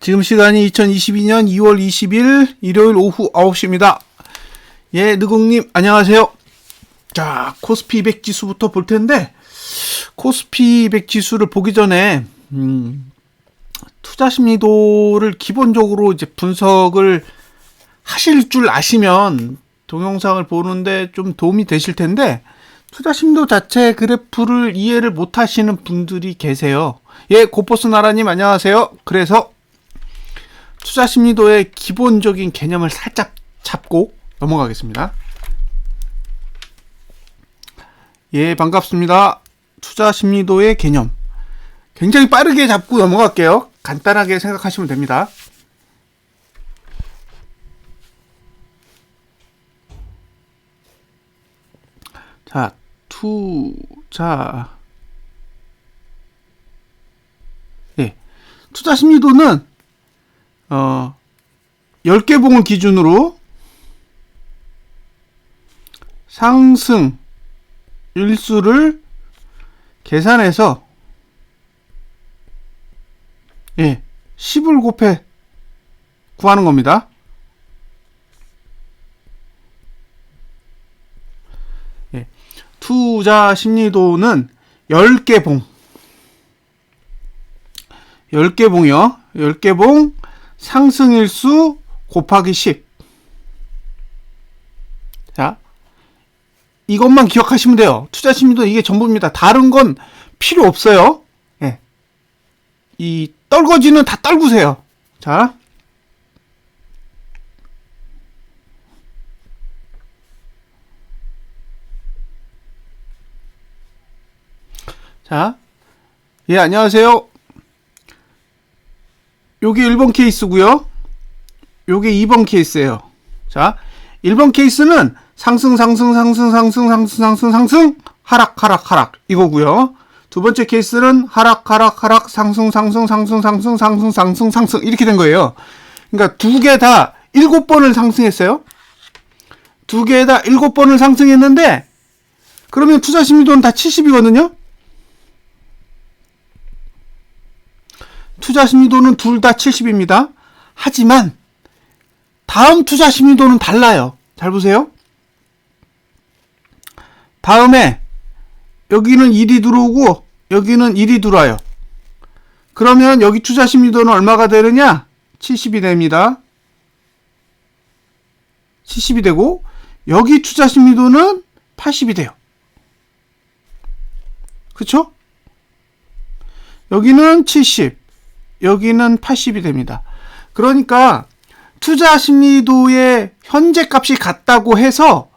지금 시간이 2022년 2월 20일 일요일 오후 9시입니다. 예, 느공님 안녕하세요. 자, 코스피 200 지수부터 볼 텐데, 코스피 200 지수를 보기 전에 투자 심리도를 기본적으로 이제 분석을 하실 줄 아시면 동영상을 보는데 좀 도움이 되실 텐데, 투자 심리도 자체 그래프를 이해를 못 하시는 분들이 계세요. 예, 고포스 나라님 안녕하세요. 그래서 투자 심리도의 기본적인 개념을 살짝 잡고 넘어가겠습니다. 예, 반갑습니다. 투자 심리도의 개념 굉장히 빠르게 잡고 넘어갈게요. 간단하게 생각하시면 됩니다. 자, 투자 심리도는 10개 봉을 기준으로 상승 일수를 계산해서 10을 곱해 구하는 겁니다. 투자 심리도는 10개 봉 10개 봉이요. 10개 봉 상승일수 곱하기 10. 자, 이것만 기억하시면 돼요. 투자 심리도 이게 전부입니다. 다른 건 필요 없어요. 예. 이 떨거지는 다 떨구세요. 자. 자. 예, 안녕하세요. 요게 1번 케이스고요. 요게 2번 케이스예요. 자, 1번 케이스는 상승 하락 이거고요. 두 번째 케이스는 하락 상승 이렇게 된 거예요. 그러니까 두 개 다 7번을 상승했어요. 두 개 다 7번을 상승했는데, 그러면 투자 심리도는 다 70이거든요. 투자 심리도는 둘 다 70입니다. 하지만 다음 투자 심리도는 달라요. 잘 보세요. 다음에 여기는 1이 들어오고 여기는 1이 들어와요. 그러면 여기 투자 심리도는 얼마가 되느냐? 70이 됩니다. 70이 되고 여기 투자 심리도는 80이 돼요. 그쵸? 여기는 70, 여기는 80이 됩니다. 그러니까 투자 심리도의 현재 값이 같다고 해서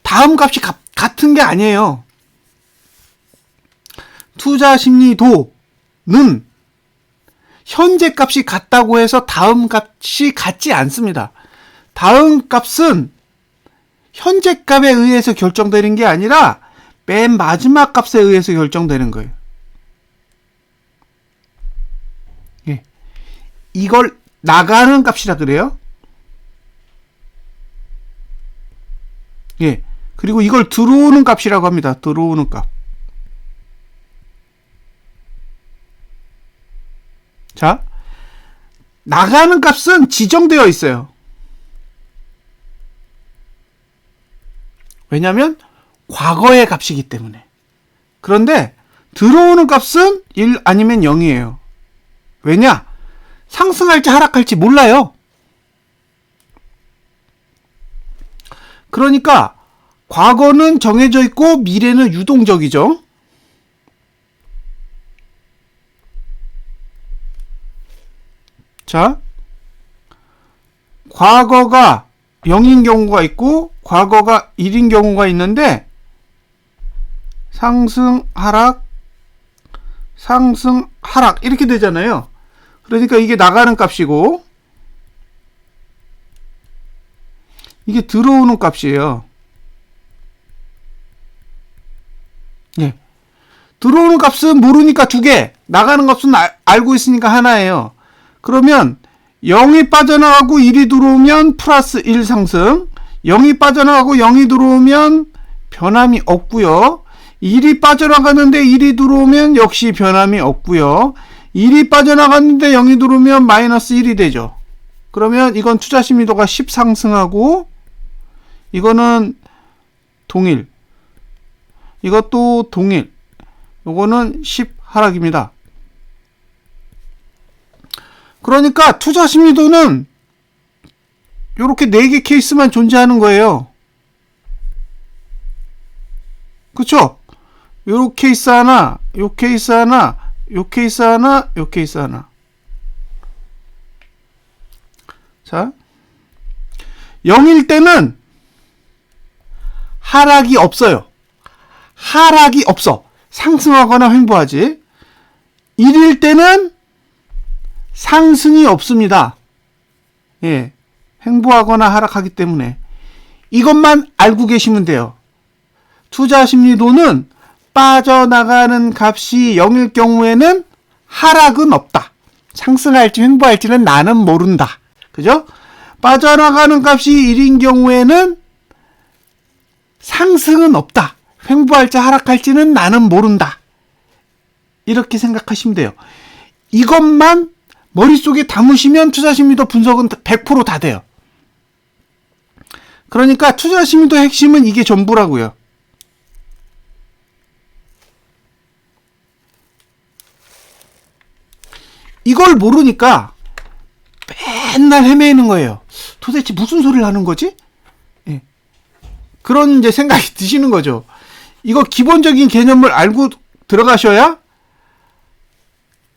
다음 값이 같은 게 아니에요. 투자 심리도는 현재 값이 같다고 해서 다음 값이 같지 않습니다. 다음 값은 현재 값에 의해서 결정되는 게 아니라 맨 마지막 값에 의해서 결정되는 거예요. 예. 이걸 나가는 값이라 그래요. 예. 그리고 이걸 들어오는 값이라고 합니다. 들어오는 값. 자, 나가는 값은 지정되어 있어요. 왜냐하면 과거의 값이기 때문에. 그런데 들어오는 값은 1 아니면 0이에요. 왜냐? 상승할지 하락할지 몰라요. 그러니까 과거는 정해져 있고 미래는 유동적이죠. 자, 과거가 0인 경우가 있고 과거가 1인 경우가 있는데, 상승 하락 이렇게 되잖아요. 그러니까 이게 나가는 값이고 이게 들어오는 값이에요. 예. 들어오는 값은 모르니까 2개, 나가는 값은 알고 있으니까 하나예요. 그러면 0이 빠져나가고 1이 들어오면 플러스 1 상승, 0이 빠져나가고 0이 들어오면 변함이 없고요. 1이 빠져나가는데 1이 들어오면 역시 변함이 없고요. 1이 빠져나갔는데 0이 들어오면 마이너스 1이 되죠. 그러면 이건 투자 심리도가 10 상승하고, 이거는 동일, 이것도 동일, 요거는 10 하락입니다. 그러니까 투자 심리도는 요렇게 4개 케이스만 존재하는 거예요. 그쵸? 요 케이스 하나, 요 케이스 하나, 요 케이스 하나, 요 케이스 하나. 자, 0일 때는 하락이 없어요. 하락이 없어. 상승하거나 횡보하지. 1일 때는 상승이 없습니다. 예, 횡보하거나 하락하기 때문에 이것만 알고 계시면 돼요. 투자 심리도는 빠져나가는 값이 0일 경우에는 하락은 없다. 상승할지 횡보할지는 나는 모른다. 그죠? 빠져나가는 값이 1인 경우에는 상승은 없다. 횡보할지 하락할지는 나는 모른다. 이렇게 생각하시면 돼요. 이것만 머릿속에 담으시면 투자심리도 분석은 100% 다 돼요. 그러니까 투자심리도 핵심은 이게 전부라고요. 이걸 모르니까 맨날 헤매는 거예요. 도대체 무슨 소리를 하는 거지? 예. 그런 이제 생각이 드시는 거죠. 이거 기본적인 개념을 알고 들어가셔야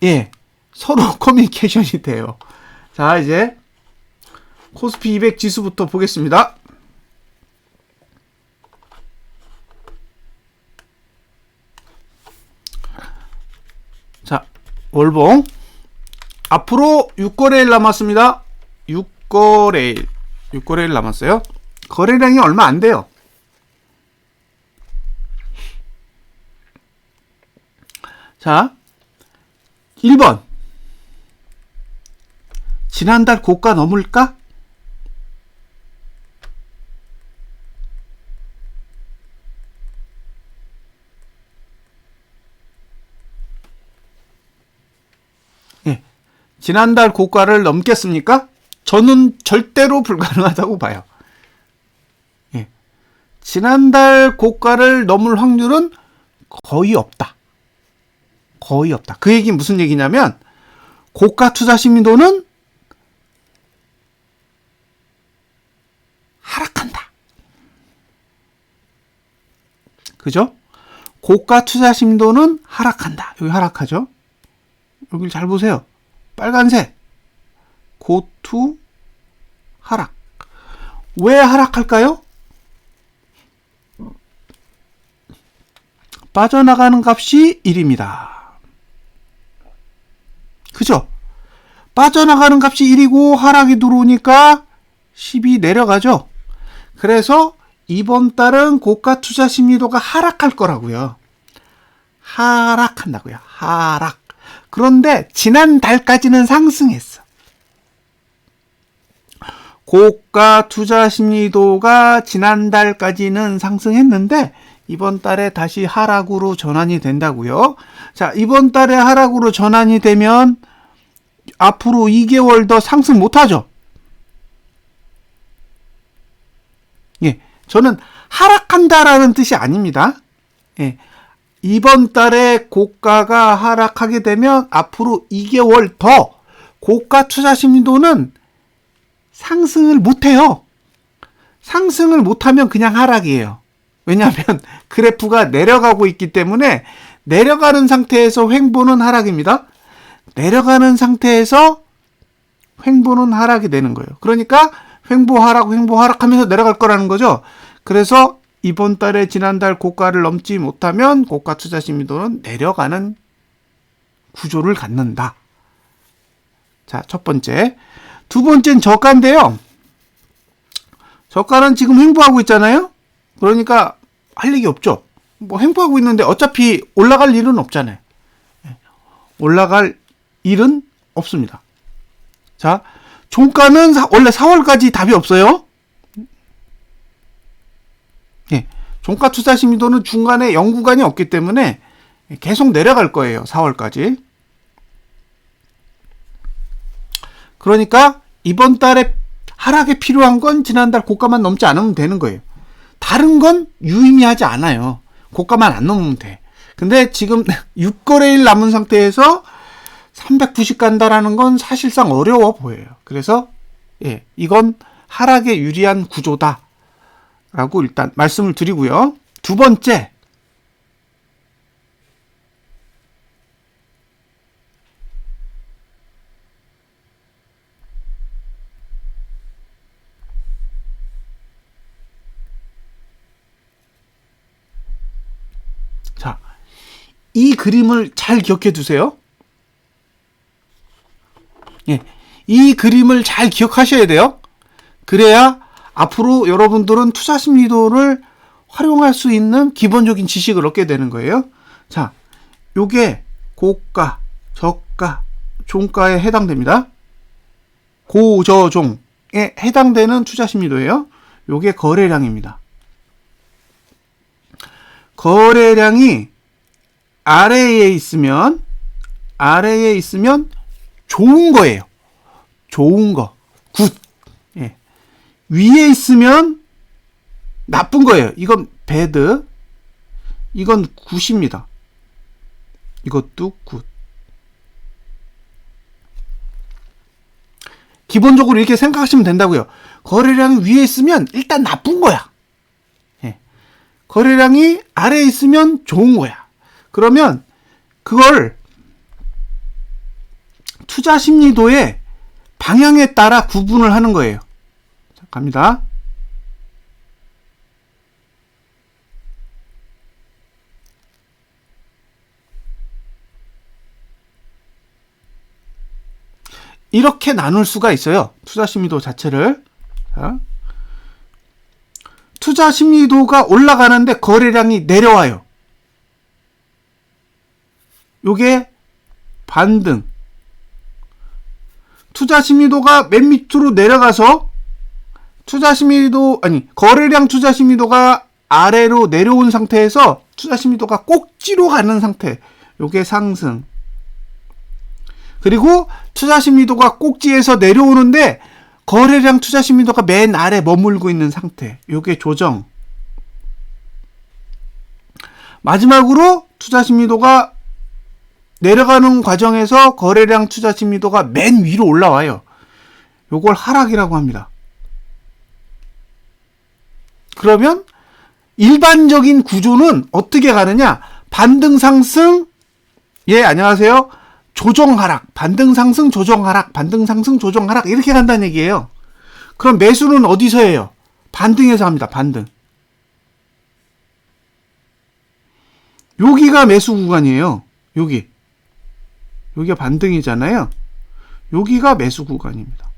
예, 서로 커뮤니케이션이 돼요. 자, 이제 코스피 200 지수부터 보겠습니다. 자, 월봉 앞으로 6거래일 남았습니다. 6거래일 남았어요. 거래량이 얼마 안 돼요. 자, 1번 지난달 고가 넘을까? 예, 지난달 고가를 넘겠습니까? 저는 절대로 불가능하다고 봐요. 예, 지난달 고가를 넘을 확률은 거의 없다. 거의 없다. 그 얘기는 무슨 얘기냐면 고가 투자 심리도는 하락한다. 그죠? 고가 투자 심리도는 하락한다. 여기 하락하죠? 여기 잘 보세요. 빨간색. 고투 하락. 왜 하락할까요? 빠져나가는 값이 1입니다. 그죠? 빠져나가는 값이 1이고 하락이 들어오니까 10이 내려가죠. 그래서 이번 달은 고가 투자 심리도가 하락할 거라고요. 하락한다고요. 하락. 그런데 지난달까지는 상승했어. 고가 투자 심리도가 지난달까지는 상승했는데 이번 달에 다시 하락으로 전환이 된다고요. 자, 이번 달에 하락으로 전환이 되면 앞으로 2개월 더 상승 못하죠. 예, 저는 하락한다라는 뜻이 아닙니다. 예, 이번 달에 고가가 하락하게 되면 앞으로 2개월 더 고가 투자 심리도는 상승을 못해요. 상승을 못하면 그냥 하락이에요. 왜냐하면 그래프가 내려가고 있기 때문에 내려가는 상태에서 횡보는 하락입니다. 내려가는 상태에서 횡보는 하락이 되는 거예요. 그러니까 횡보 하락 하면서 내려갈 거라는 거죠. 그래서 이번 달에 지난달 고가를 넘지 못하면 고가 투자 심리도는 내려가는 구조를 갖는다. 자, 첫 번째. 두 번째는 저가인데요. 저가는 지금 횡보하고 있잖아요. 그러니까 할 얘기 없죠. 뭐 횡보하고 있는데 어차피 올라갈 일은 없잖아요. 올라갈 일은 없습니다. 자, 종가는 원래 4월까지 답이 없어요. 예, 종가 투자 심리도는 중간에 0구간이 없기 때문에 계속 내려갈 거예요. 4월까지. 그러니까 이번 달에 하락에 필요한 건 지난달 고가만 넘지 않으면 되는 거예요. 다른 건 유의미하지 않아요. 고가만 안 넘으면 돼. 근데 지금 6거래일 남은 상태에서 390 간다라는 건 사실상 어려워 보여요. 그래서 이건 하락에 유리한 구조다라고 일단 말씀을 드리고요. 두 번째, 자, 이 그림을 잘 기억해 두세요. 이 그림을 잘 기억하셔야 돼요. 그래야 앞으로 여러분들은 투자 심리도를 활용할 수 있는 기본적인 지식을 얻게 되는 거예요. 자, 요게 고가, 저가, 종가에 해당됩니다. 고저종에 해당되는 투자 심리도예요. 요게 거래량입니다. 거래량이 아래에 있으면 좋은 거예요. 좋은 거, 굿. 위에 있으면 나쁜 거예요. 이건 배드, 이건 굿입니다. 이것도 굿. 기본적으로 이렇게 생각하시면 된다고요. 거래량이 위에 있으면 일단 나쁜 거야. 거래량이 아래에 있으면 좋은 거야. 그러면 그걸 투자 심리도의 방향에 따라 구분을 하는 거예요. 자, 갑니다. 이렇게 나눌 수가 있어요. 투자 심리도 자체를. 자, 투자 심리도가 올라가는데 거래량이 내려와요. 요게 반등. 투자 심리도가 맨 밑으로 내려가서 거래량 투자 심리도가 아래로 내려온 상태에서 투자 심리도가 꼭지로 가는 상태. 요게 상승. 그리고 투자 심리도가 꼭지에서 내려오는데 거래량 투자 심리도가 맨 아래 머물고 있는 상태. 요게 조정. 마지막으로 투자 심리도가 내려가는 과정에서 거래량 투자 심리도가 맨 위로 올라와요. 요걸 하락이라고 합니다. 그러면 일반적인 구조는 어떻게 가느냐? 반등 상승, 안녕하세요. 조정 하락, 반등 상승, 조정 하락, 반등 상승, 조정 하락 이렇게 간다는 얘기예요. 그럼 매수는 어디서 해요? 반등에서 합니다. 반등. 여기가 매수 구간이에요. 여기가 반등이잖아요. 여기가 매수 구간입니다.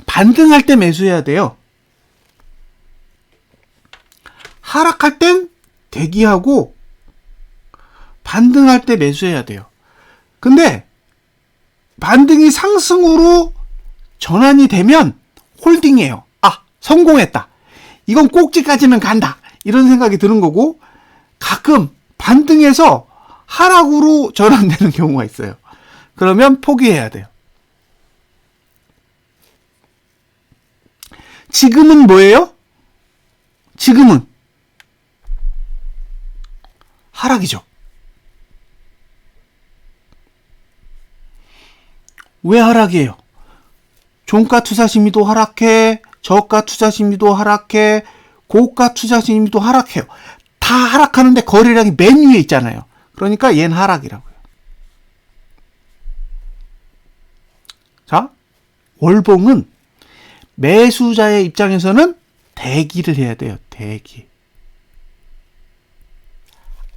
반등할 때 매수해야 돼요. 하락할 땐 대기하고 반등할 때 매수해야 돼요. 근데 반등이 상승으로 전환이 되면 홀딩이에요. 성공했다. 이건 꼭지까지는 간다. 이런 생각이 드는 거고, 가끔 반등해서 하락으로 전환되는 경우가 있어요. 그러면 포기해야 돼요. 지금은 뭐예요? 지금은 하락이죠. 왜 하락이에요? 종가 투자 심리도 하락해, 저가 투자 심리도 하락해, 고가 투자 심리도 하락해요. 다 하락하는데 거래량이 맨 위에 있잖아요. 그러니까 얘는 하락이라고요. 자, 월봉은 매수자의 입장에서는 대기를 해야 돼요. 대기.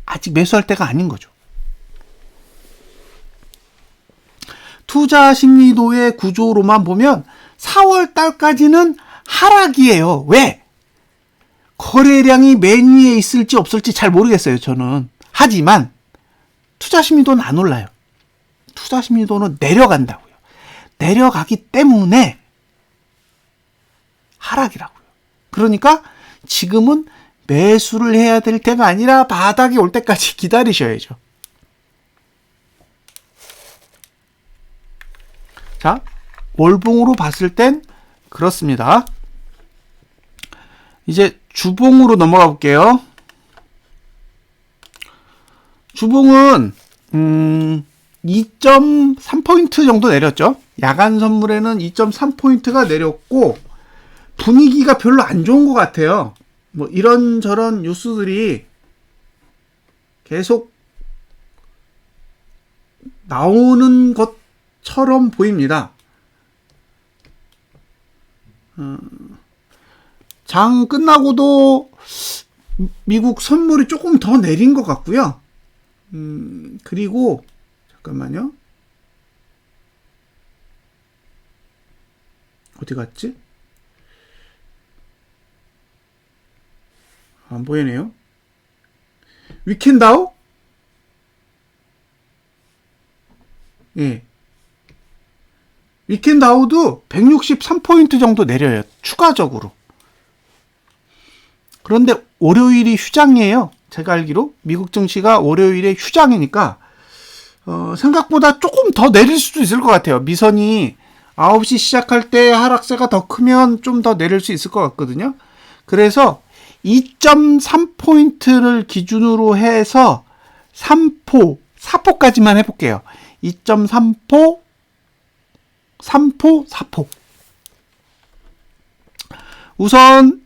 아직 매수할 때가 아닌 거죠. 투자 심리도의 구조로만 보면 4월 달까지는 하락이에요. 왜? 거래량이 맨 위에 있을지 없을지 잘 모르겠어요. 저는. 하지만 투자 심리도는 안 올라요. 투자 심리도는 내려간다고요. 내려가기 때문에 하락이라고요. 그러니까 지금은 매수를 해야 될 때가 아니라 바닥이 올 때까지 기다리셔야죠. 자, 월봉으로 봤을 땐 그렇습니다. 이제 주봉으로 넘어가 볼게요. 주봉은 2.3포인트 정도 내렸죠. 야간 선물에는 2.3포인트가 내렸고 분위기가 별로 안 좋은 것 같아요. 뭐 이런저런 뉴스들이 계속 나오는 것처럼 보입니다. 장 끝나고도 미국 선물이 조금 더 내린 것 같고요. 그리고 잠깐만요. 어디 갔지? 안 보이네요. 위켄다우? 예. 위켄다우도 163포인트 정도 내려요. 추가적으로. 그런데 월요일이 휴장이에요. 제가 알기로 미국 증시가 월요일에 휴장이니까 생각보다 조금 더 내릴 수도 있을 것 같아요. 미선이 9시 시작할 때 하락세가 더 크면 좀 더 내릴 수 있을 것 같거든요. 그래서 2.3포인트를 기준으로 해서 4포까지만 해볼게요. 2.3포, 3포, 4포. 우선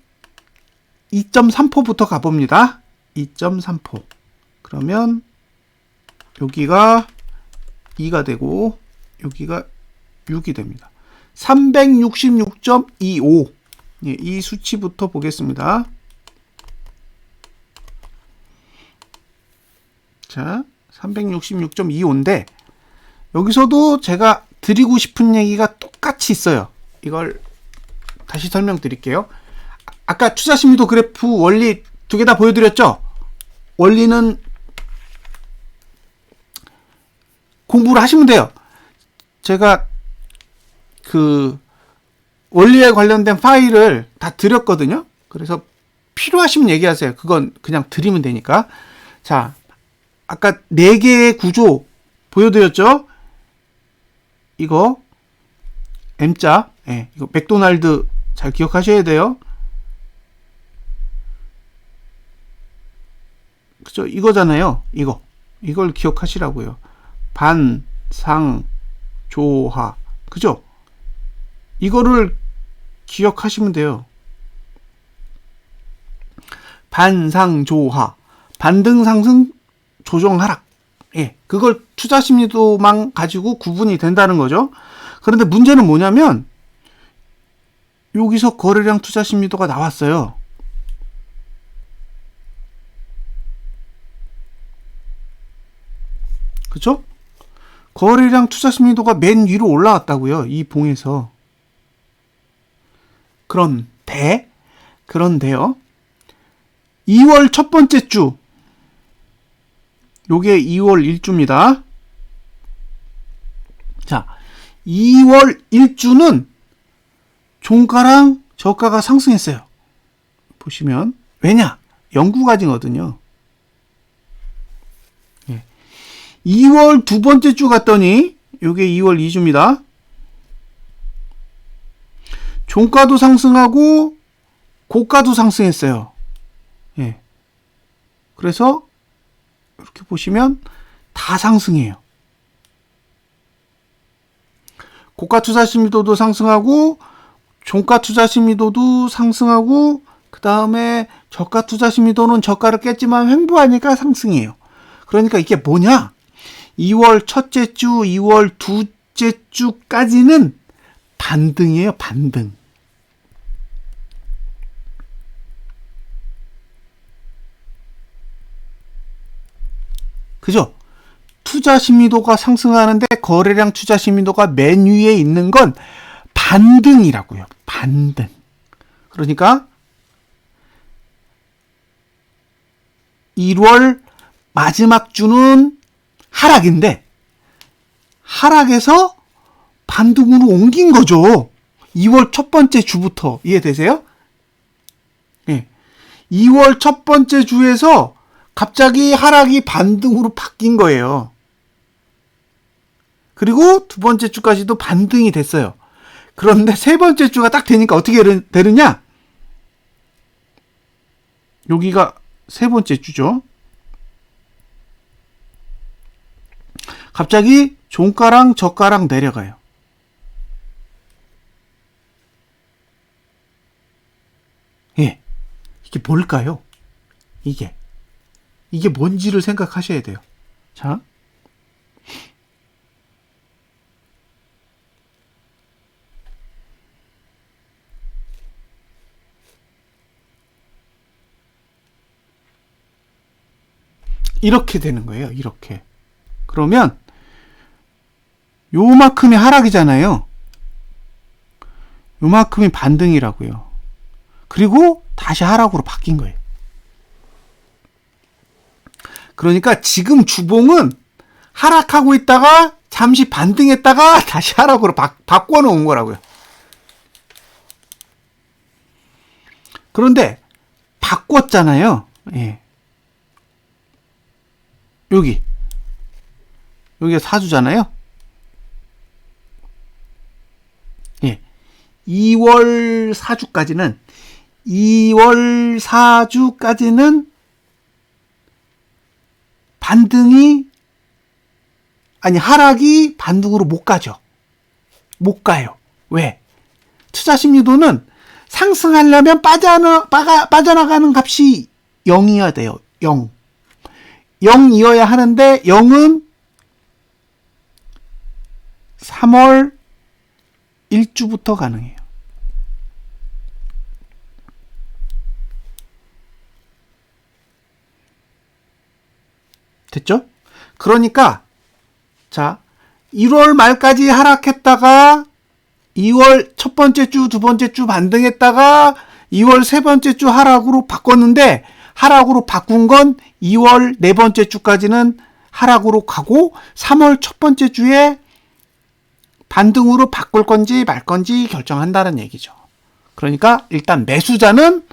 2.3포부터 가봅니다. 2.3포. 그러면 여기가 2가 되고 여기가 6이 됩니다. 366.25. 예, 이 수치부터 보겠습니다. 자, 366.25인데 여기서도 제가 드리고 싶은 얘기가 똑같이 있어요. 이걸 다시 설명드릴게요. 아까 투자심리도 그래프 원리 두 개 다 보여드렸죠? 원리는 공부를 하시면 돼요. 제가 그 원리에 관련된 파일을 다 드렸거든요. 그래서 필요하시면 얘기하세요. 그건 그냥 드리면 되니까. 자, 아까 4개의 구조 보여드렸죠? 이거 M자, 예, 이거 맥도날드 잘 기억하셔야 돼요. 그죠? 이거잖아요. 이걸 기억하시라고요. 반, 상, 조하. 그죠? 이거를 기억하시면 돼요. 반상조하. 반등 상승 조정 하락. 예. 그걸 투자 심리도만 가지고 구분이 된다는 거죠. 그런데 문제는 뭐냐면 여기서 거래량 투자 심리도가 나왔어요. 그쵸? 거래량 투자 심리도가 맨 위로 올라왔다고요. 이 봉에서. 그런데요. 2월 첫 번째 주. 요게 2월 1주입니다. 자, 2월 1주는 종가랑 저가가 상승했어요. 보시면. 왜냐? 영구가징거든요. 2월 두 번째 주 갔더니 요게 2월 2주입니다. 종가도 상승하고 고가도 상승했어요. 예. 그래서 이렇게 보시면 다 상승해요. 고가 투자 심리도도 상승하고 종가 투자 심리도도 상승하고 그 다음에 저가 투자 심리도는 저가를 깼지만 횡보하니까 상승해요. 그러니까 이게 뭐냐? 2월 첫째 주, 2월 둘째 주까지는 반등이에요. 반등. 그죠? 투자 심리도가 상승하는데 거래량 투자 심리도가 맨 위에 있는 건 반등이라고요. 반등. 그러니까 1월 마지막 주는 하락인데 하락에서 반등으로 옮긴 거죠. 2월 첫 번째 주부터. 이해되세요? 예. 2월 첫 번째 주에서 갑자기 하락이 반등으로 바뀐 거예요. 그리고 두 번째 주까지도 반등이 됐어요. 그런데 세 번째 주가 딱 되니까 어떻게 되느냐? 여기가 세 번째 주죠. 갑자기 종가랑 저가랑 내려가요. 예. 이게 뭘까요? 이게 뭔지를 생각하셔야 돼요. 자. 이렇게 되는 거예요. 이렇게. 그러면 요만큼이 하락이잖아요. 요만큼이 반등이라고요. 그리고 다시 하락으로 바뀐 거예요. 그러니까 지금 주봉은 하락하고 있다가 잠시 반등했다가 다시 하락으로 바꿔놓은 거라고요. 그런데 바꿨잖아요. 예. 여기가 사주잖아요. 예. 2월 4주까지는 하락이 반등으로 못 가죠. 못 가요. 왜? 투자 심리도는 상승하려면 빠져나가는 값이 0이어야 돼요. 0. 0이어야 하는데 0은 3월 1주부터 가능해요. 됐죠? 그러니까 자, 1월 말까지 하락했다가 2월 첫 번째 주, 두 번째 주 반등했다가 2월 세 번째 주 하락으로 바꿨는데 하락으로 바꾼 건 2월 네 번째 주까지는 하락으로 가고 3월 첫 번째 주에 반등으로 바꿀 건지 말 건지 결정한다는 얘기죠. 그러니까 일단 매수자는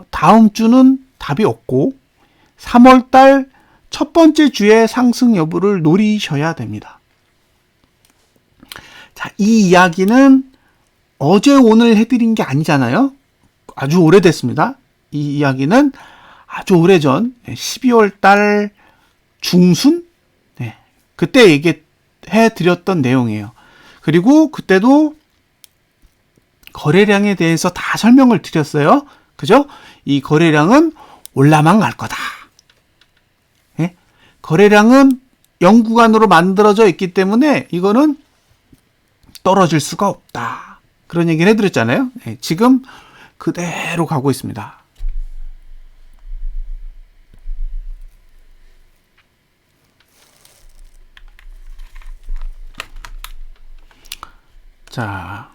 다음 주는 답이 없고 3월 달 첫 번째 주의 상승 여부를 노리셔야 됩니다. 자, 이 이야기는 어제 오늘 해드린 게 아니잖아요. 아주 오래됐습니다. 이 이야기는 아주 오래전 12월 달 중순? 네, 그때 얘기해 드렸던 내용이에요. 그리고 그때도 거래량에 대해서 다 설명을 드렸어요. 그죠? 이 거래량은 올라만 갈 거다. 네? 거래량은 0구간으로 만들어져 있기 때문에 이거는 떨어질 수가 없다. 그런 얘기를 해드렸잖아요. 네, 지금 그대로 가고 있습니다. 자,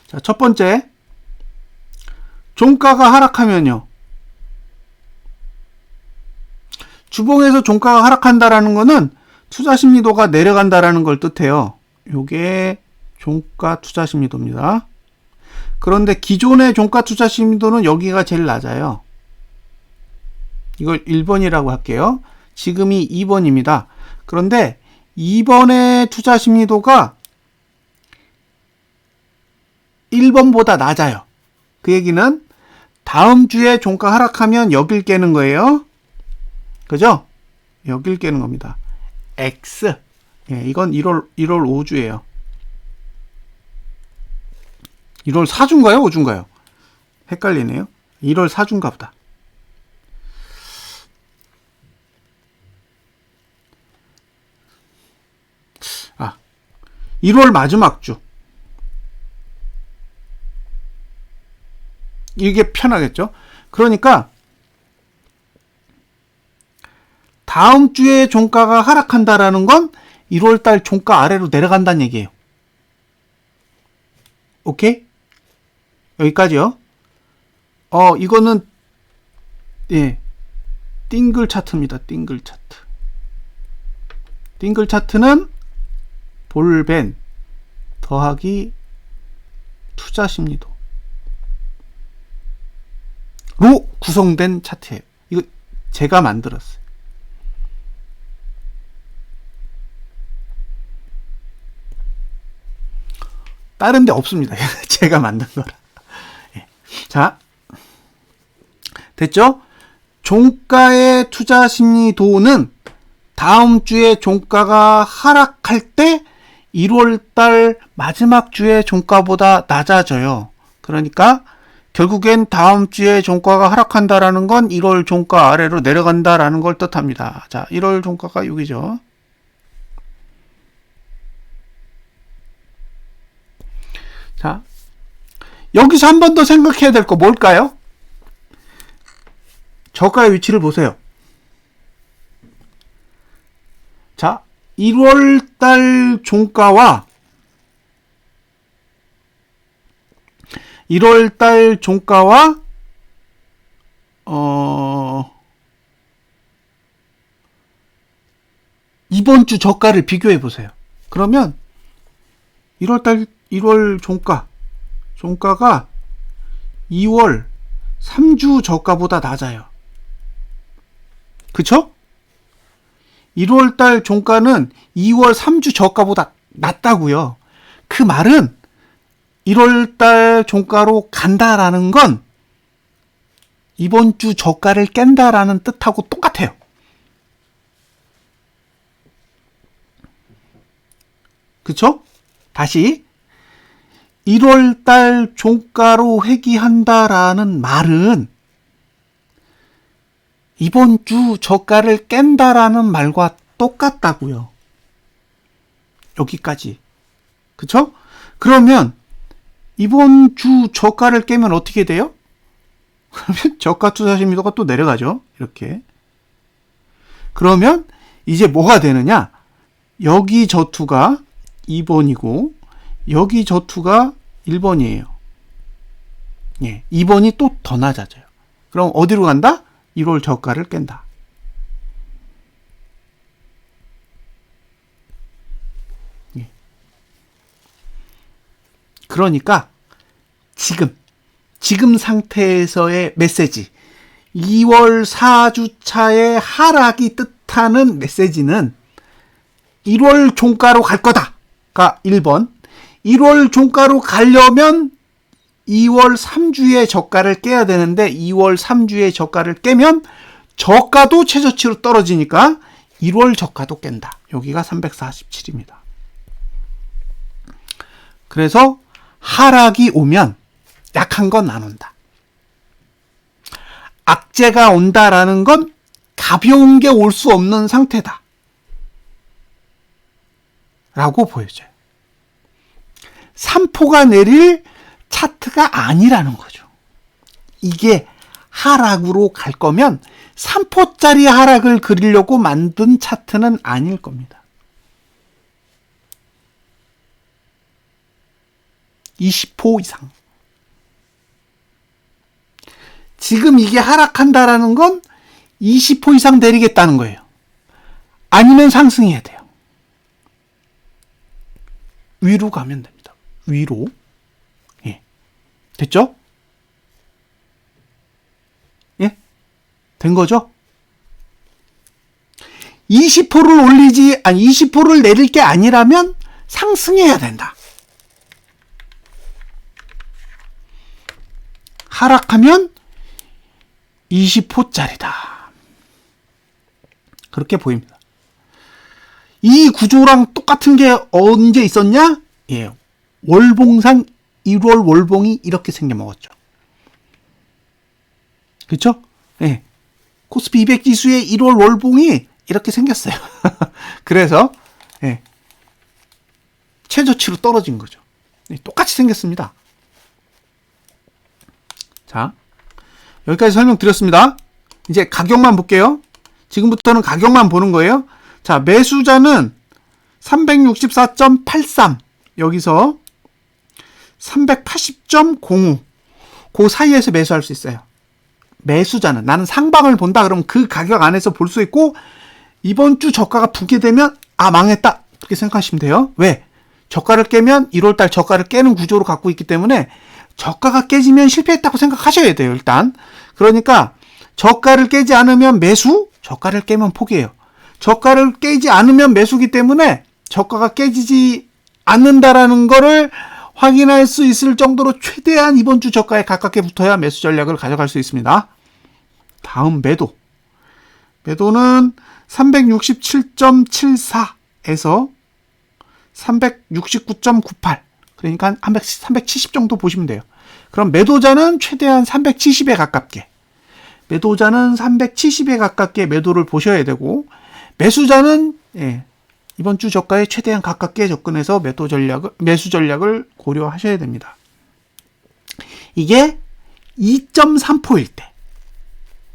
자, 첫 번째, 종가가 하락하면요. 주봉에서 종가가 하락한다라는 거는 투자 심리도가 내려간다라는 걸 뜻해요. 요게 종가 투자 심리도입니다. 그런데 기존의 종가 투자 심리도는 여기가 제일 낮아요. 이걸 1번이라고 할게요. 지금이 2번입니다. 그런데 2번의 투자 심리도가 1번보다 낮아요. 그 얘기는 다음 주에 종가 하락하면 여길 깨는 거예요. 그죠? 여길 깨는 겁니다. X. 예, 이건 1월 5주예요. 1월 4주인가요? 5주인가요? 헷갈리네요. 1월 4주인가 보다. 아, 1월 마지막 주. 이게 편하겠죠? 그러니까 다음 주에 종가가 하락한다라는 건 1월달 종가 아래로 내려간다는 얘기예요. 오케이? 여기까지요. 이거는 예, 띵글 차트입니다. 띵글 차트. 띵글 차트는 볼벤 더하기 투자 심리도로 구성된 차트예요. 이거 제가 만들었어요. 다른 데 없습니다. 제가 만든 거라. 예. 자, 됐죠? 종가의 투자 심리도는 다음 주에 종가가 하락할 때 1월달 마지막 주에 종가보다 낮아져요. 그러니까 결국엔 다음 주에 종가가 하락한다라는 건 1월 종가 아래로 내려간다라는 걸 뜻합니다. 자, 1월 종가가 여기죠. 자, 여기서 한 번 더 생각해야 될 거 뭘까요? 저가의 위치를 보세요. 자, 1월달 종가와 1월달 종가와 이번 주 저가를 비교해 보세요. 그러면 1월 종가가 2월 3주 저가보다 낮아요. 그쵸? 1월달 종가는 2월 3주 저가보다 낮다고요. 그 말은 1월달 종가로 간다라는 건 이번 주 저가를 깬다라는 뜻하고 똑같아요. 그쵸? 다시 1월달 종가로 회귀한다라는 말은 이번 주 저가를 깬다라는 말과 똑같다고요. 여기까지. 그쵸? 그러면 이번 주 저가를 깨면 어떻게 돼요? 그러면 저가 투자 심리도가 또 내려가죠. 이렇게. 그러면 이제 뭐가 되느냐? 여기 저투가 2번이고 여기 저투가 1번이에요. 예, 2번이 또 더 낮아져요. 그럼 어디로 간다? 1월 저가를 깬다. 예. 그러니까 지금 상태에서의 메시지 2월 4주차의 하락이 뜻하는 메시지는 1월 종가로 갈 거다가 1번 1월 종가로 가려면 2월 3주의 저가를 깨야 되는데 2월 3주의 저가를 깨면 저가도 최저치로 떨어지니까 1월 저가도 깬다. 여기가 347입니다. 그래서 하락이 오면 약한 건 안 온다. 악재가 온다라는 건 가벼운 게 올 수 없는 상태다. 라고 보여져요. 3포가 내릴 차트가 아니라는 거죠. 이게 하락으로 갈 거면 3포짜리 하락을 그리려고 만든 차트는 아닐 겁니다. 20포 이상. 지금 이게 하락한다라는 건 20포 이상 내리겠다는 거예요. 아니면 상승해야 돼요. 위로 가면 됩니다. 위로. 예. 됐죠? 예? 된 거죠? 20포를 내릴 게 아니라면 상승해야 된다. 하락하면 20포짜리다. 그렇게 보입니다. 이 구조랑 똑같은 게 언제 있었냐? 예. 월봉상 1월 월봉이 이렇게 생겨먹었죠. 그렇죠? 예. 코스피 200 지수의 1월 월봉이 이렇게 생겼어요. 그래서 예. 최저치로 떨어진 거죠. 예. 똑같이 생겼습니다. 자, 여기까지 설명드렸습니다. 이제 가격만 볼게요. 지금부터는 가격만 보는 거예요. 자, 매수자는 364.83 여기서 380.05 그 사이에서 매수할 수 있어요. 매수자는, 나는 상방을 본다 그러면 그 가격 안에서 볼 수 있고, 이번 주 저가가 붙게 되면 망했다 그렇게 생각하시면 돼요. 왜? 저가를 깨면 1월달 저가를 깨는 구조로 갖고 있기 때문에 저가가 깨지면 실패했다고 생각하셔야 돼요. 일단 그러니까 저가를 깨지 않으면 매수, 저가를 깨면 포기해요. 저가를 깨지 않으면 매수기 때문에 저가가 깨지지 않는다라는 거를 확인할 수 있을 정도로 최대한 이번 주 저가에 가깝게 붙어야 매수 전략을 가져갈 수 있습니다. 다음 매도는 367.74에서 369.98, 그러니까 한 370 정도 보시면 돼요. 그럼 매도자는 최대한 370에 가깝게, 매도자는 370에 가깝게 매도를 보셔야 되고, 매수자는 이번 주 저가에 최대한 가깝게 접근해서 매수 전략을 고려하셔야 됩니다. 이게 2.3포일 때,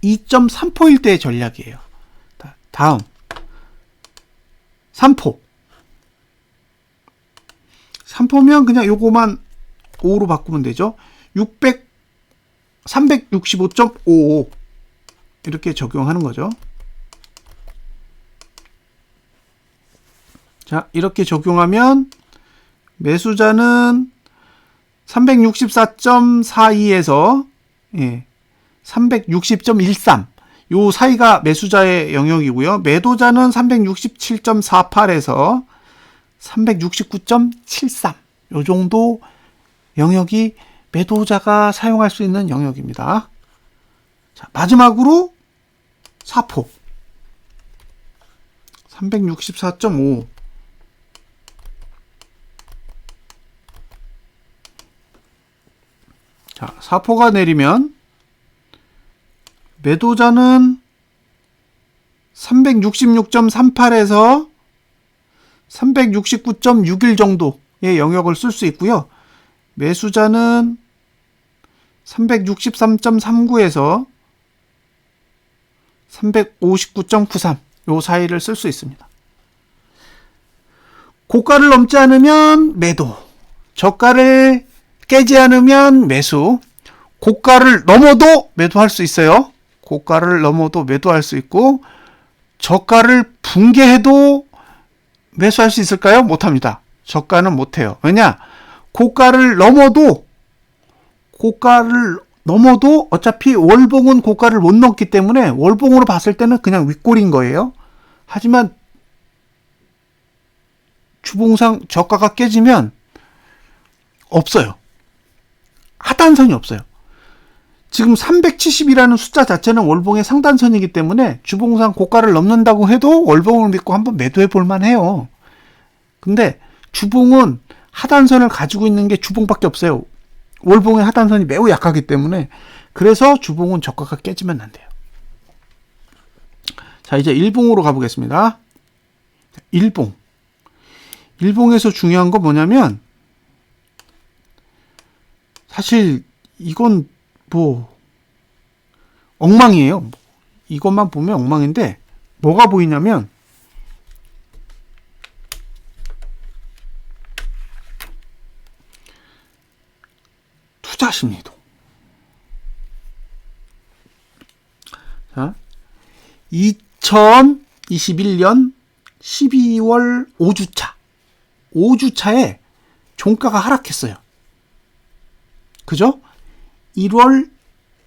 2.3포일 때의 전략이에요. 다음 3포면 그냥 요거만 5로 바꾸면 되죠. 365.55 이렇게 적용하는 거죠. 자, 이렇게 적용하면 매수자는 364.42에서 360.13, 요 사이가 매수자의 영역이고요. 매도자는 367.48에서 369.73, 요 정도 영역이 매도자가 사용할 수 있는 영역입니다. 자, 마지막으로 4포 364.5. 자, 4포가 내리면 매도자는 366.38에서 369.61 정도의 영역을 쓸 수 있고요. 매수자는 363.39에서 359.93, 요 사이를 쓸 수 있습니다. 고가를 넘지 않으면 매도, 저가를 깨지 않으면 매수, 고가를 넘어도 매도할 수 있어요. 고가를 넘어도 매도할 수 있고, 저가를 붕괴해도 매수할 수 있을까요? 못합니다. 저가는 못해요. 왜냐? 고가를 넘어도 어차피 월봉은 고가를 못 넘기 때문에 월봉으로 봤을 때는 그냥 윗골인 거예요. 하지만 주봉상 저가가 깨지면 없어요. 하단선이 없어요. 지금 370이라는 숫자 자체는 월봉의 상단선이기 때문에 주봉상 고가를 넘는다고 해도 월봉을 믿고 한번 매도해 볼 만해요. 근데 주봉은 하단선을 가지고 있는 게 주봉밖에 없어요. 월봉의 하단선이 매우 약하기 때문에, 그래서 주봉은 저가가 깨지면 안 돼요. 자, 이제 일봉으로 가보겠습니다. 일봉에서 중요한 건 뭐냐면, 사실 이건 엉망이에요. 이것만 보면 엉망인데, 뭐가 보이냐면 투자 심리도. 자, 2021년 12월 5주차에 종가가 하락했어요. 그죠? 1월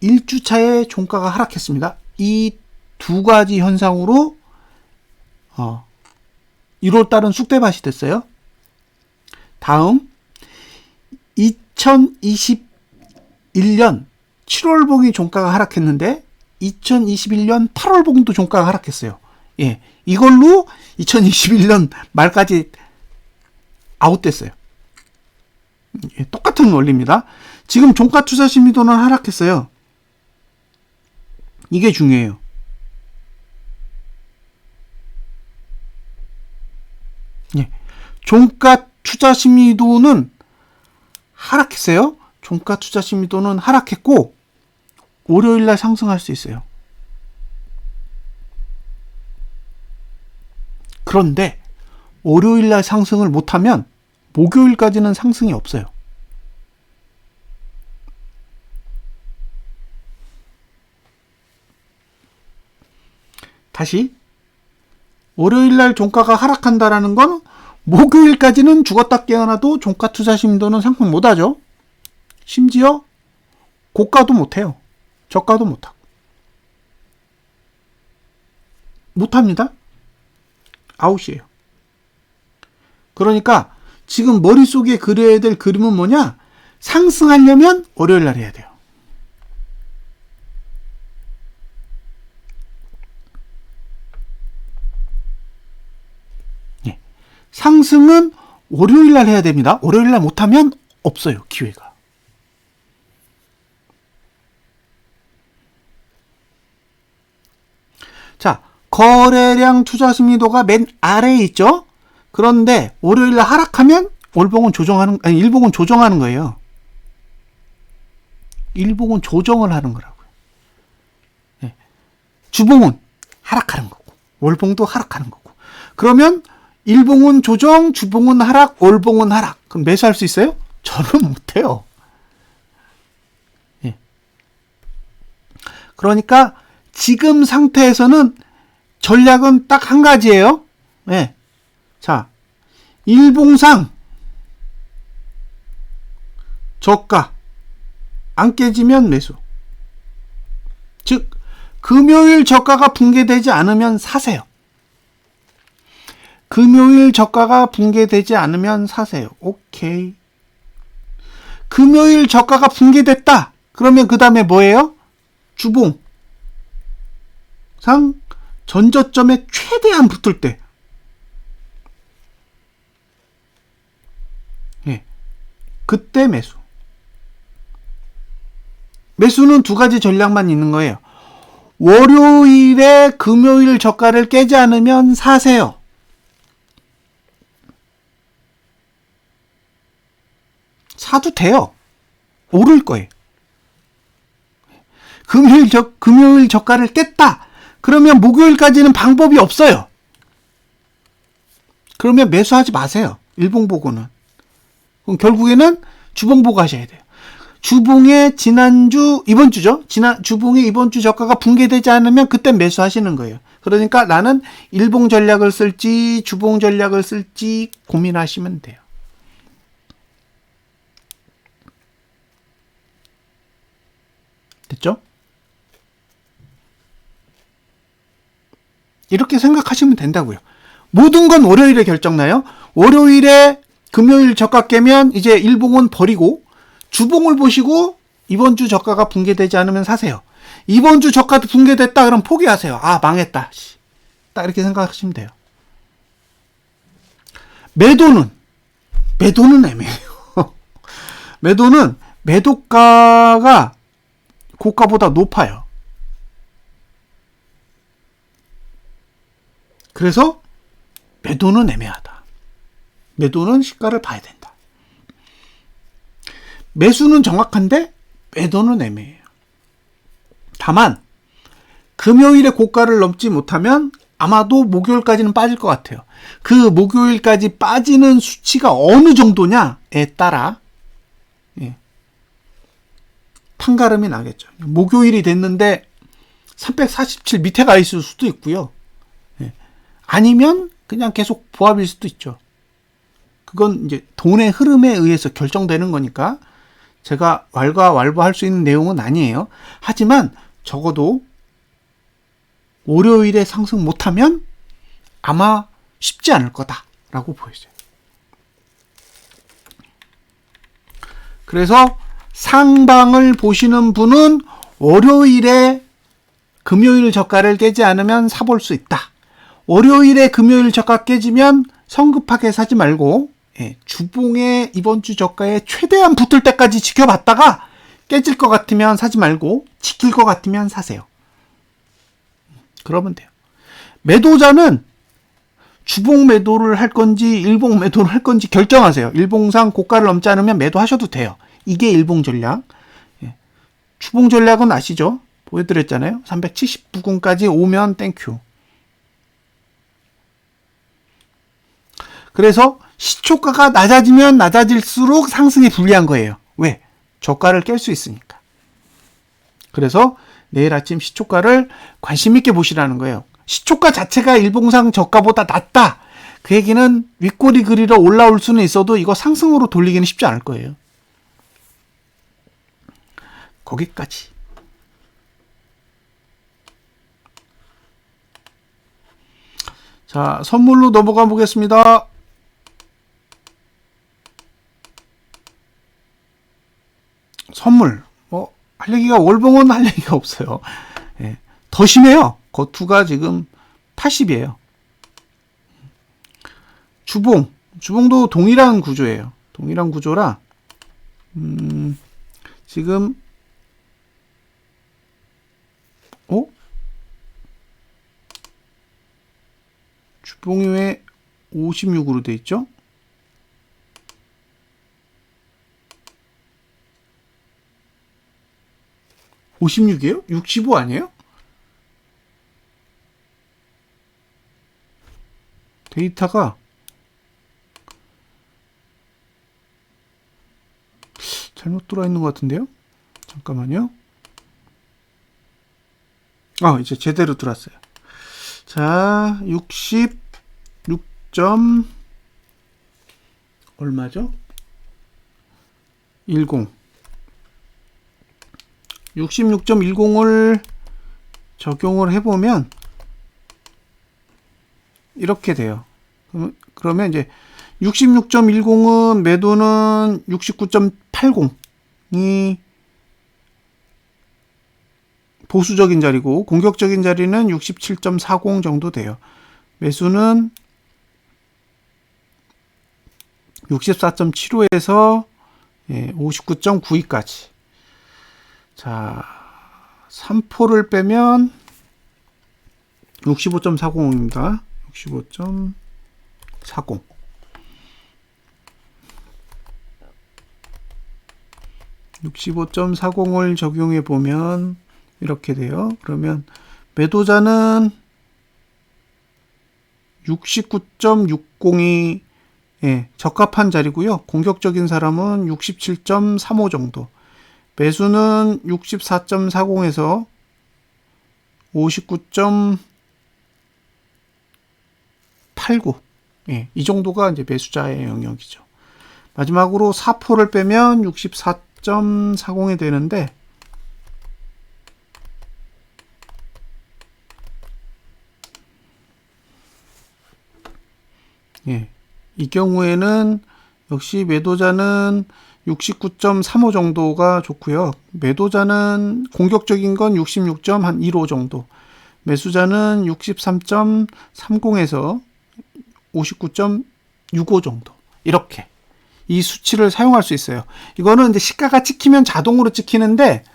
1주차에 종가가 하락했습니다. 이 두 가지 현상으로 1월달은 쑥대밭이 됐어요. 다음 2021년 7월봉이 종가가 하락했는데 2021년 8월봉도 종가가 하락했어요. 예, 이걸로 2021년 말까지 아웃됐어요. 예, 똑같은 원리입니다. 지금 종가 투자 심리도는 하락했어요. 이게 중요해요. 예, 종가 투자 심리도는 하락했어요. 종가 투자 심리도는 하락했고 월요일날 상승할 수 있어요. 그런데 월요일날 상승을 못하면 목요일까지는 상승이 없어요. 다시 월요일날 종가가 하락한다라는 건 목요일까지는 죽었다 깨어나도 종가 투자 심도는 상승 못하죠. 심지어 고가도 못해요. 저가도 못하고. 못합니다. 아웃이에요. 그러니까 지금 머릿속에 그려야 될 그림은 뭐냐? 상승하려면 월요일날 해야 돼요. 예. 상승은 월요일날 해야 됩니다. 월요일날 못하면 없어요. 기회가. 자, 거래량 투자 심리도가 맨 아래에 있죠? 그런데 월요일날 하락하면 일봉은 조정하는 거예요. 일봉은 조정을 하는 거라고요. 네. 주봉은 하락하는 거고, 월봉도 하락하는 거고. 그러면 일봉은 조정, 주봉은 하락, 월봉은 하락. 그럼 매수할 수 있어요? 저는 못해요. 네. 그러니까 지금 상태에서는 전략은 딱 한 가지예요. 네. 자, 일봉상 저가 안 깨지면 매수. 즉 금요일 저가가 붕괴되지 않으면 사세요. 금요일 저가가 붕괴되지 않으면 사세요. 오케이. 금요일 저가가 붕괴됐다. 그러면 그 다음에 뭐예요? 주봉상 전저점에 최대한 붙을 때. 예. 그때 매수. 매수는 두 가지 전략만 있는 거예요. 월요일에 금요일 저가를 깨지 않으면 사세요. 사도 돼요. 오를 거예요. 금요일 저가를 깼다. 그러면 목요일까지는 방법이 없어요. 그러면 매수하지 마세요. 일봉 보고는. 그럼 결국에는 주봉 보고 하셔야 돼요. 주봉의 이번 주죠. 주봉의 이번 주 저가가 붕괴되지 않으면 그때 매수하시는 거예요. 그러니까 나는 일봉 전략을 쓸지 주봉 전략을 쓸지 고민하시면 돼요. 됐죠? 이렇게 생각하시면 된다고요. 모든 건 월요일에 결정나요. 월요일에 금요일 저가 깨면 이제 일봉은 버리고 주봉을 보시고 이번 주 저가가 붕괴되지 않으면 사세요. 이번 주 저가도 붕괴됐다 그럼 포기하세요. 아 망했다. 딱 이렇게 생각하시면 돼요. 매도는 애매해요. 매도는 매도가가 고가보다 높아요. 그래서 매도는 애매하다. 매도는 시가를 봐야 된다. 매수는 정확한데 매도는 애매해요. 다만 금요일에 고가를 넘지 못하면 아마도 목요일까지는 빠질 것 같아요. 그 목요일까지 빠지는 수치가 어느 정도냐에 따라 판가름이 나겠죠. 목요일이 됐는데 347 밑에 가 있을 수도 있고요. 아니면 그냥 계속 보합일 수도 있죠. 그건 이제 돈의 흐름에 의해서 결정되는 거니까 제가 왈가왈부할 수 있는 내용은 아니에요. 하지만 적어도 월요일에 상승 못하면 아마 쉽지 않을 거다라고 보여져요. 그래서 상방을 보시는 분은 월요일에 금요일 저가를 깨지 않으면 사볼 수 있다. 월요일에 금요일 저가 깨지면 성급하게 사지 말고 주봉에 이번 주 저가에 최대한 붙을 때까지 지켜봤다가 깨질 것 같으면 사지 말고 지킬 것 같으면 사세요. 그러면 돼요. 매도자는 주봉 매도를 할 건지 일봉 매도를 할 건지 결정하세요. 일봉상 고가를 넘지 않으면 매도하셔도 돼요. 이게 일봉 전략. 주봉 전략은 아시죠? 보여드렸잖아요. 379군까지 오면 땡큐. 그래서 시초가가 낮아지면 낮아질수록 상승이 불리한 거예요. 왜? 저가를 깰 수 있으니까. 그래서 내일 아침 시초가를 관심 있게 보시라는 거예요. 시초가 자체가 일봉상 저가보다 낮다. 그 얘기는 윗꼬리 그리러 올라올 수는 있어도 이거 상승으로 돌리기는 쉽지 않을 거예요. 거기까지. 자, 선물로 넘어가 보겠습니다. 선물. 할 얘기가, 월봉은 할 얘기가 없어요. 예. 더 심해요. 거투가 지금 80이에요. 주봉도 동일한 구조예요. 동일한 구조라, 지금, 주봉이 왜 56으로 돼 있죠? (56이에요) 65 아니에요? 데이터가 잘못 들어있는 것 같은데요? 잠깐만요. 이제 제대로 들어왔어요. 자, 66. 얼마죠? 10. 66.10을 적용을 해보면 이렇게 돼요. 그러면 이제 66.10은 매도는 69.80이 보수적인 자리고, 공격적인 자리는 67.40 정도 돼요. 매수는 64.75에서 59.92까지. 자, 3포를 빼면 65.40입니다. 65.40. (65.40을) 적용해 보면 이렇게 돼요. 그러면 매도자는 69.60이 적합한 자리고요. 공격적인 사람은 67.35 정도. 매수는 64.40에서 59.89. 이 정도가 이제 매수자의 영역이죠. 마지막으로 4포를 빼면 64.40이 되는데, 이 경우에는 역시 매도자는 69.35 정도가 좋고요. 매도자는 공격적인 건 66.15 정도. 매수자는 63.30에서 59.65 정도. 이렇게 이 수치를 사용할 수 있어요. 이거는 이제 시가가 찍히면 자동으로 찍히는데,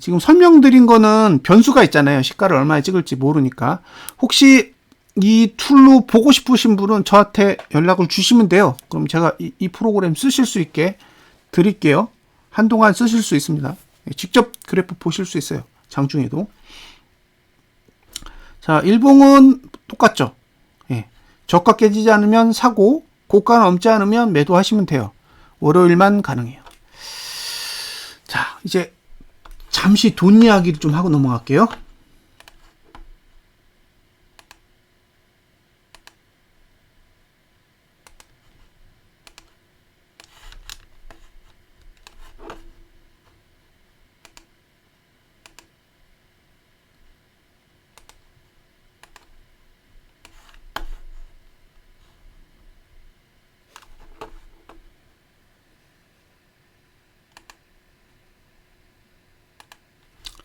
지금 설명드린 거는 변수가 있잖아요. 시가를 얼마에 찍을지 모르니까. 혹시 이 툴로 보고 싶으신 분은 저한테 연락을 주시면 돼요. 그럼 제가 이 프로그램 쓰실 수 있게 드릴게요. 한동안 쓰실 수 있습니다. 직접 그래프 보실 수 있어요. 장중에도. 자, 일봉은 똑같죠. 저가 깨지지 않으면 사고, 고가 넘지 않으면 매도하시면 돼요. 월요일만 가능해요. 자, 이제 잠시 돈 이야기를 좀 하고 넘어갈게요.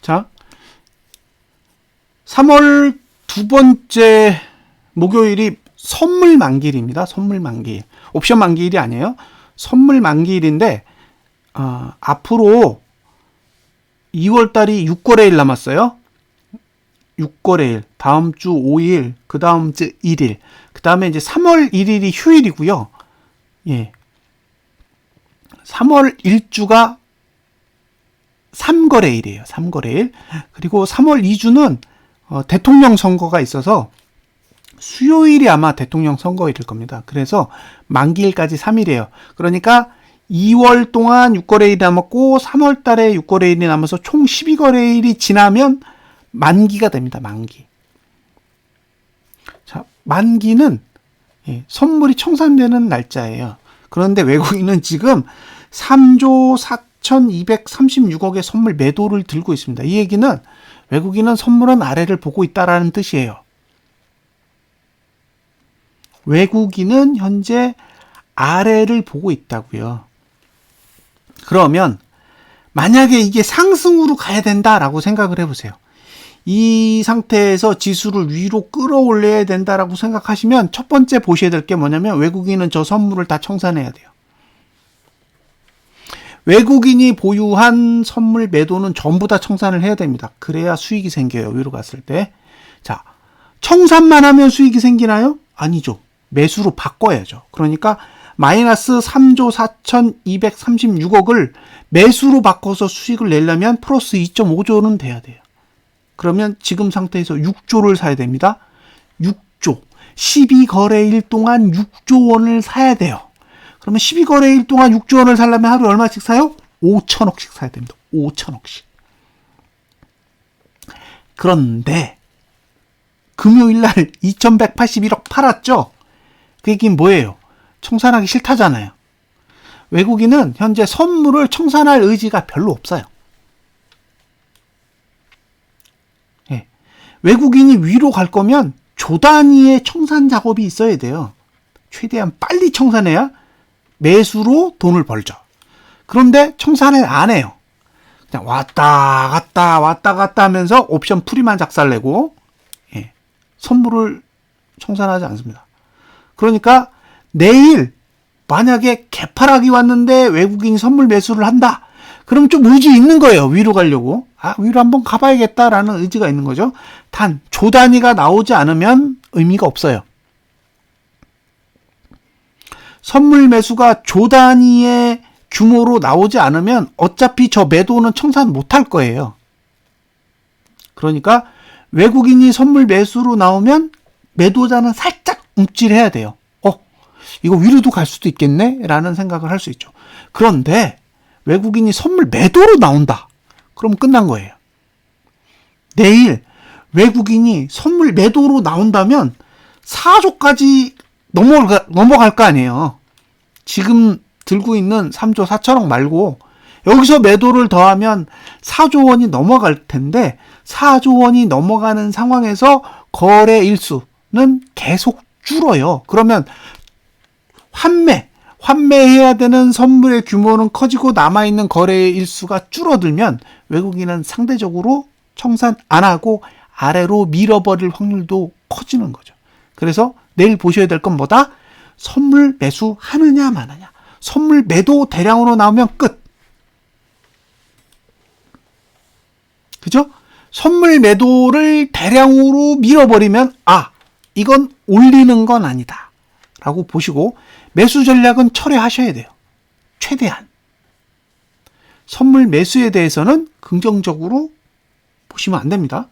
자, 3월 두 번째 목요일이 선물 만기일입니다. 선물 만기일. 옵션 만기일이 아니에요. 선물 만기일인데, 앞으로 2월달이 6거래일 남았어요. 6거래일. 다음 주 5일, 그 다음 주 1일. 그 다음에 이제 3월 1일이 휴일이고요. 3월 1주가 3거래일이에요. 3거래일. 그리고 3월 2주는 대통령 선거가 있어서 수요일이 아마 대통령 선거일일 겁니다. 그래서 만기일까지 3일이에요. 그러니까 2월 동안 6거래일이 남았고 3월 달에 6거래일이 남아서 총 12거래일이 지나면 만기가 됩니다. 만기. 자, 만기는 선물이 청산되는 날짜예요. 그런데 외국인은 지금 3조 4,236억의 선물 매도를 들고 있습니다. 이 얘기는 외국인은 선물은 아래를 보고 있다라는 뜻이에요. 외국인은 현재 아래를 보고 있다고요. 그러면 만약에 이게 상승으로 가야 된다라고 생각을 해보세요. 이 상태에서 지수를 위로 끌어올려야 된다라고 생각하시면 첫 번째 보셔야 될 게 뭐냐면 외국인은 저 선물을 다 청산해야 돼요. 외국인이 보유한 선물 매도는 전부 다 청산을 해야 됩니다. 그래야 수익이 생겨요. 위로 갔을 때. 자, 청산만 하면 수익이 생기나요? 아니죠. 매수로 바꿔야죠. 그러니까 마이너스 3조 4,236억을 매수로 바꿔서 수익을 내려면 플러스 2.5조는 돼야 돼요. 그러면 지금 상태에서 6조를 사야 됩니다. 6조. 12거래일 동안 6조 원을 사야 돼요. 그러면 12거래일 동안 6조 원을 사려면 하루에 얼마씩 사요? 5천억씩 사야 됩니다. 5천억씩. 그런데 금요일 날 2,181억 팔았죠? 그 얘기는 뭐예요? 청산하기 싫다잖아요. 외국인은 현재 선물을 청산할 의지가 별로 없어요. 외국인이 위로 갈 거면 조 단위의 청산 작업이 있어야 돼요. 최대한 빨리 청산해야 매수로 돈을 벌죠. 그런데 청산을 안 해요. 그냥 왔다 갔다 하면서 옵션 풀이만 작살내고 선물을 청산하지 않습니다. 그러니까 내일 만약에 개파락이 왔는데 외국인이 선물 매수를 한다. 그럼 좀 의지 있는 거예요. 위로 가려고. 위로 한번 가봐야겠다라는 의지가 있는 거죠. 단, 조 단위가 나오지 않으면 의미가 없어요. 선물 매수가 조 단위의 규모로 나오지 않으면 어차피 저 매도는 청산 못할 거예요. 그러니까 외국인이 선물 매수로 나오면 매도자는 살짝 움찔해야 돼요. 이거 위로도 갈 수도 있겠네? 라는 생각을 할 수 있죠. 그런데 외국인이 선물 매도로 나온다. 그럼 끝난 거예요. 내일 외국인이 선물 매도로 나온다면 4조까지 넘어갈 거 아니에요. 지금 들고 있는 3조 4천억 말고 여기서 매도를 더하면 4조 원이 넘어갈 텐데 4조 원이 넘어가는 상황에서 거래 일수는 계속 줄어요. 그러면 환매해야 되는 선물의 규모는 커지고 남아있는 거래의 일수가 줄어들면 외국인은 상대적으로 청산 안 하고 아래로 밀어버릴 확률도 커지는 거죠. 그래서 내일 보셔야 될 건 뭐다? 선물 매수 하느냐 마느냐. 선물 매도 대량으로 나오면 끝. 그죠? 선물 매도를 대량으로 밀어버리면 이건 올리는 건 아니다 라고 보시고 매수 전략은 철회하셔야 돼요. 최대한. 선물 매수에 대해서는 긍정적으로 보시면 안 됩니다.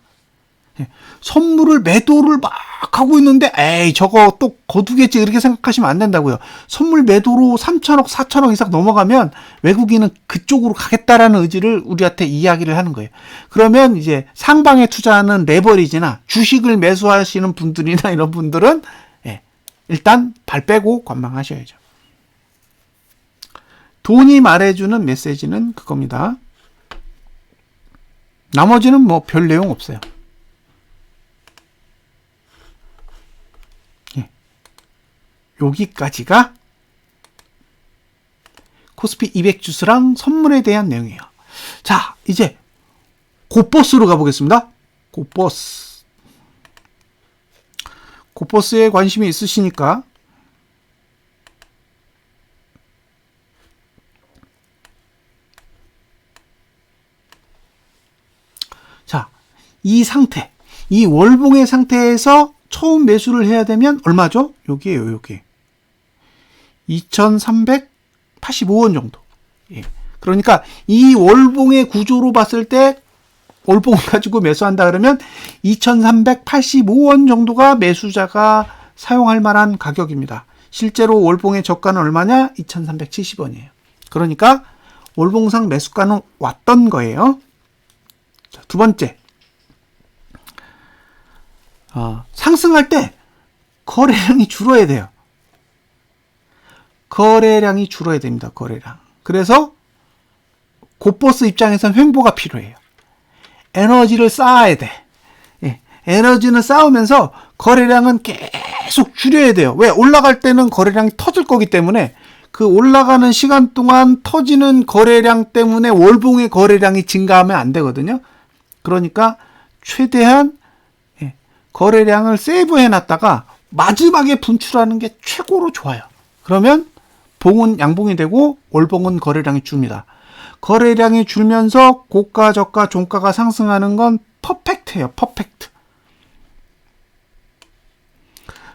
선물을 매도를 막 하고 있는데 저거 또 거두겠지 이렇게 생각하시면 안 된다고요. 선물 매도로 3천억 4천억 이상 넘어가면 외국인은 그쪽으로 가겠다라는 의지를 우리한테 이야기를 하는 거예요. 그러면 이제 상방에 투자하는 레버리지나 주식을 매수하시는 분들이나 이런 분들은 일단 발 빼고 관망하셔야죠. 돈이 말해주는 메시지는 그겁니다. 나머지는 뭐 별 내용 없어요. 여기까지가 코스피 200 주스랑 선물에 대한 내용이에요. 자, 이제 고버스로 가보겠습니다. 고버스에 관심이 있으시니까 자, 이 상태, 이 월봉의 상태에서 처음 매수를 해야 되면 얼마죠? 여기에요, 여기. 2,385원 정도. 그러니까 이 월봉의 구조로 봤을 때 월봉을 가지고 매수한다 그러면 2,385원 정도가 매수자가 사용할 만한 가격입니다. 실제로 월봉의 저가는 얼마냐? 2,370원이에요. 그러니까 월봉상 매수가는 왔던 거예요. 자, 두 번째. 상승할 때 거래량이 줄어야 돼요. 거래량이 줄어야 됩니다. 거래량. 그래서 곧버스 입장에선 횡보가 필요해요. 에너지를 쌓아야 돼. 예, 에너지는 쌓으면서 거래량은 계속 줄여야 돼요. 왜? 올라갈 때는 거래량이 터질 거기 때문에 그 올라가는 시간 동안 터지는 거래량 때문에 월봉의 거래량이 증가하면 안 되거든요. 그러니까 최대한 거래량을 세이브해 놨다가 마지막에 분출하는 게 최고로 좋아요. 그러면 봉은 양봉이 되고 월봉은 거래량이 줍니다. 거래량이 줄면서 고가, 저가, 종가가 상승하는 건 퍼펙트예요. 퍼펙트.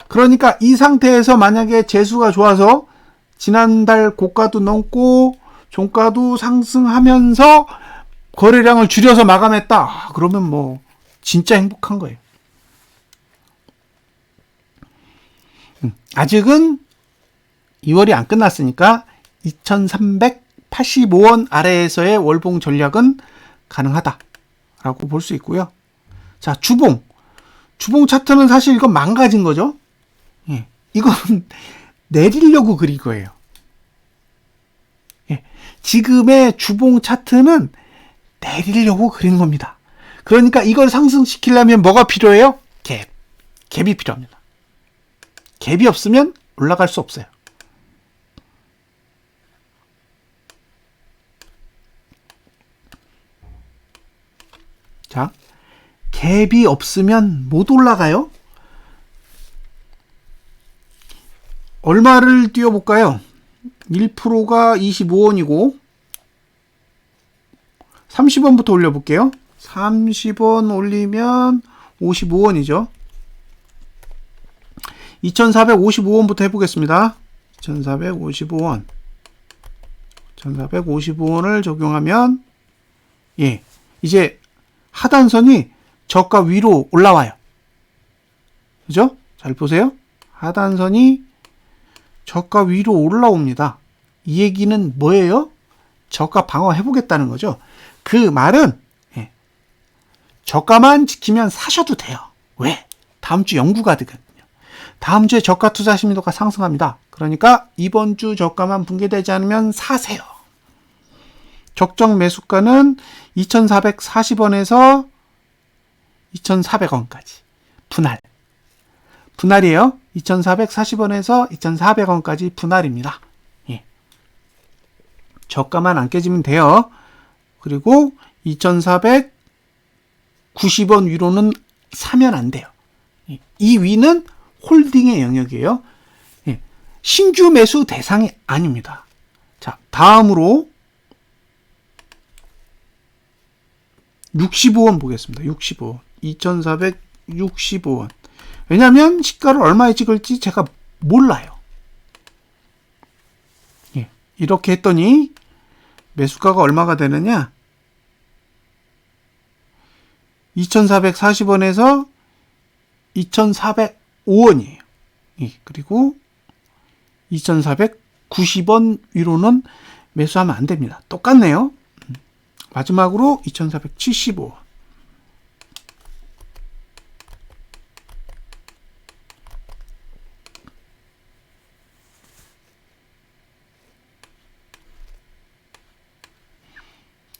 그러니까 이 상태에서 만약에 재수가 좋아서 지난달 고가도 넘고 종가도 상승하면서 거래량을 줄여서 마감했다. 그러면 뭐 진짜 행복한 거예요. 아직은 2월이 안 끝났으니까 2385원 아래에서의 월봉 전략은 가능하다라고 볼 수 있고요. 자, 주봉 차트는 사실 이건 망가진 거죠. 예, 이건 내리려고 그린 거예요. 예, 지금의 주봉 차트는 내리려고 그린 겁니다. 그러니까 이걸 상승시키려면 뭐가 필요해요? 갭이 필요합니다. 갭이 없으면 올라갈 수 없어요. 자, 갭이 없으면 못 올라가요? 얼마를 띄워볼까요? 1%가 25원이고 30원부터 올려볼게요. 30원 올리면 55원이죠. 2455원부터 해보겠습니다. 2455원 1455원을 적용하면 예, 이제 하단선이 저가 위로 올라와요. 그죠? 잘 보세요. 하단선이 저가 위로 올라옵니다. 이 얘기는 뭐예요? 저가 방어해보겠다는 거죠. 그 말은 저가만 지키면 사셔도 돼요. 왜? 다음 주 연구가 되거든요. 다음 주에 저가 투자 심리도가 상승합니다. 그러니까 이번 주 저가만 붕괴되지 않으면 사세요. 적정 매수가는 2440원에서 2400원까지. 분할이에요. 2440원에서 2400원까지 분할입니다. 예. 저가만 안 깨지면 돼요. 그리고 2490원 위로는 사면 안 돼요. 이 위는 홀딩의 영역이에요. 예. 신규 매수 대상이 아닙니다. 자, 다음으로 65원 보겠습니다. 65원. 2465원. 왜냐하면 시가를 얼마에 찍을지 제가 몰라요. 예. 이렇게 했더니 매수가가 얼마가 되느냐? 2440원에서 2405원이에요. 예. 그리고 2490원 위로는 매수하면 안 됩니다. 똑같네요. 마지막으로 2475원.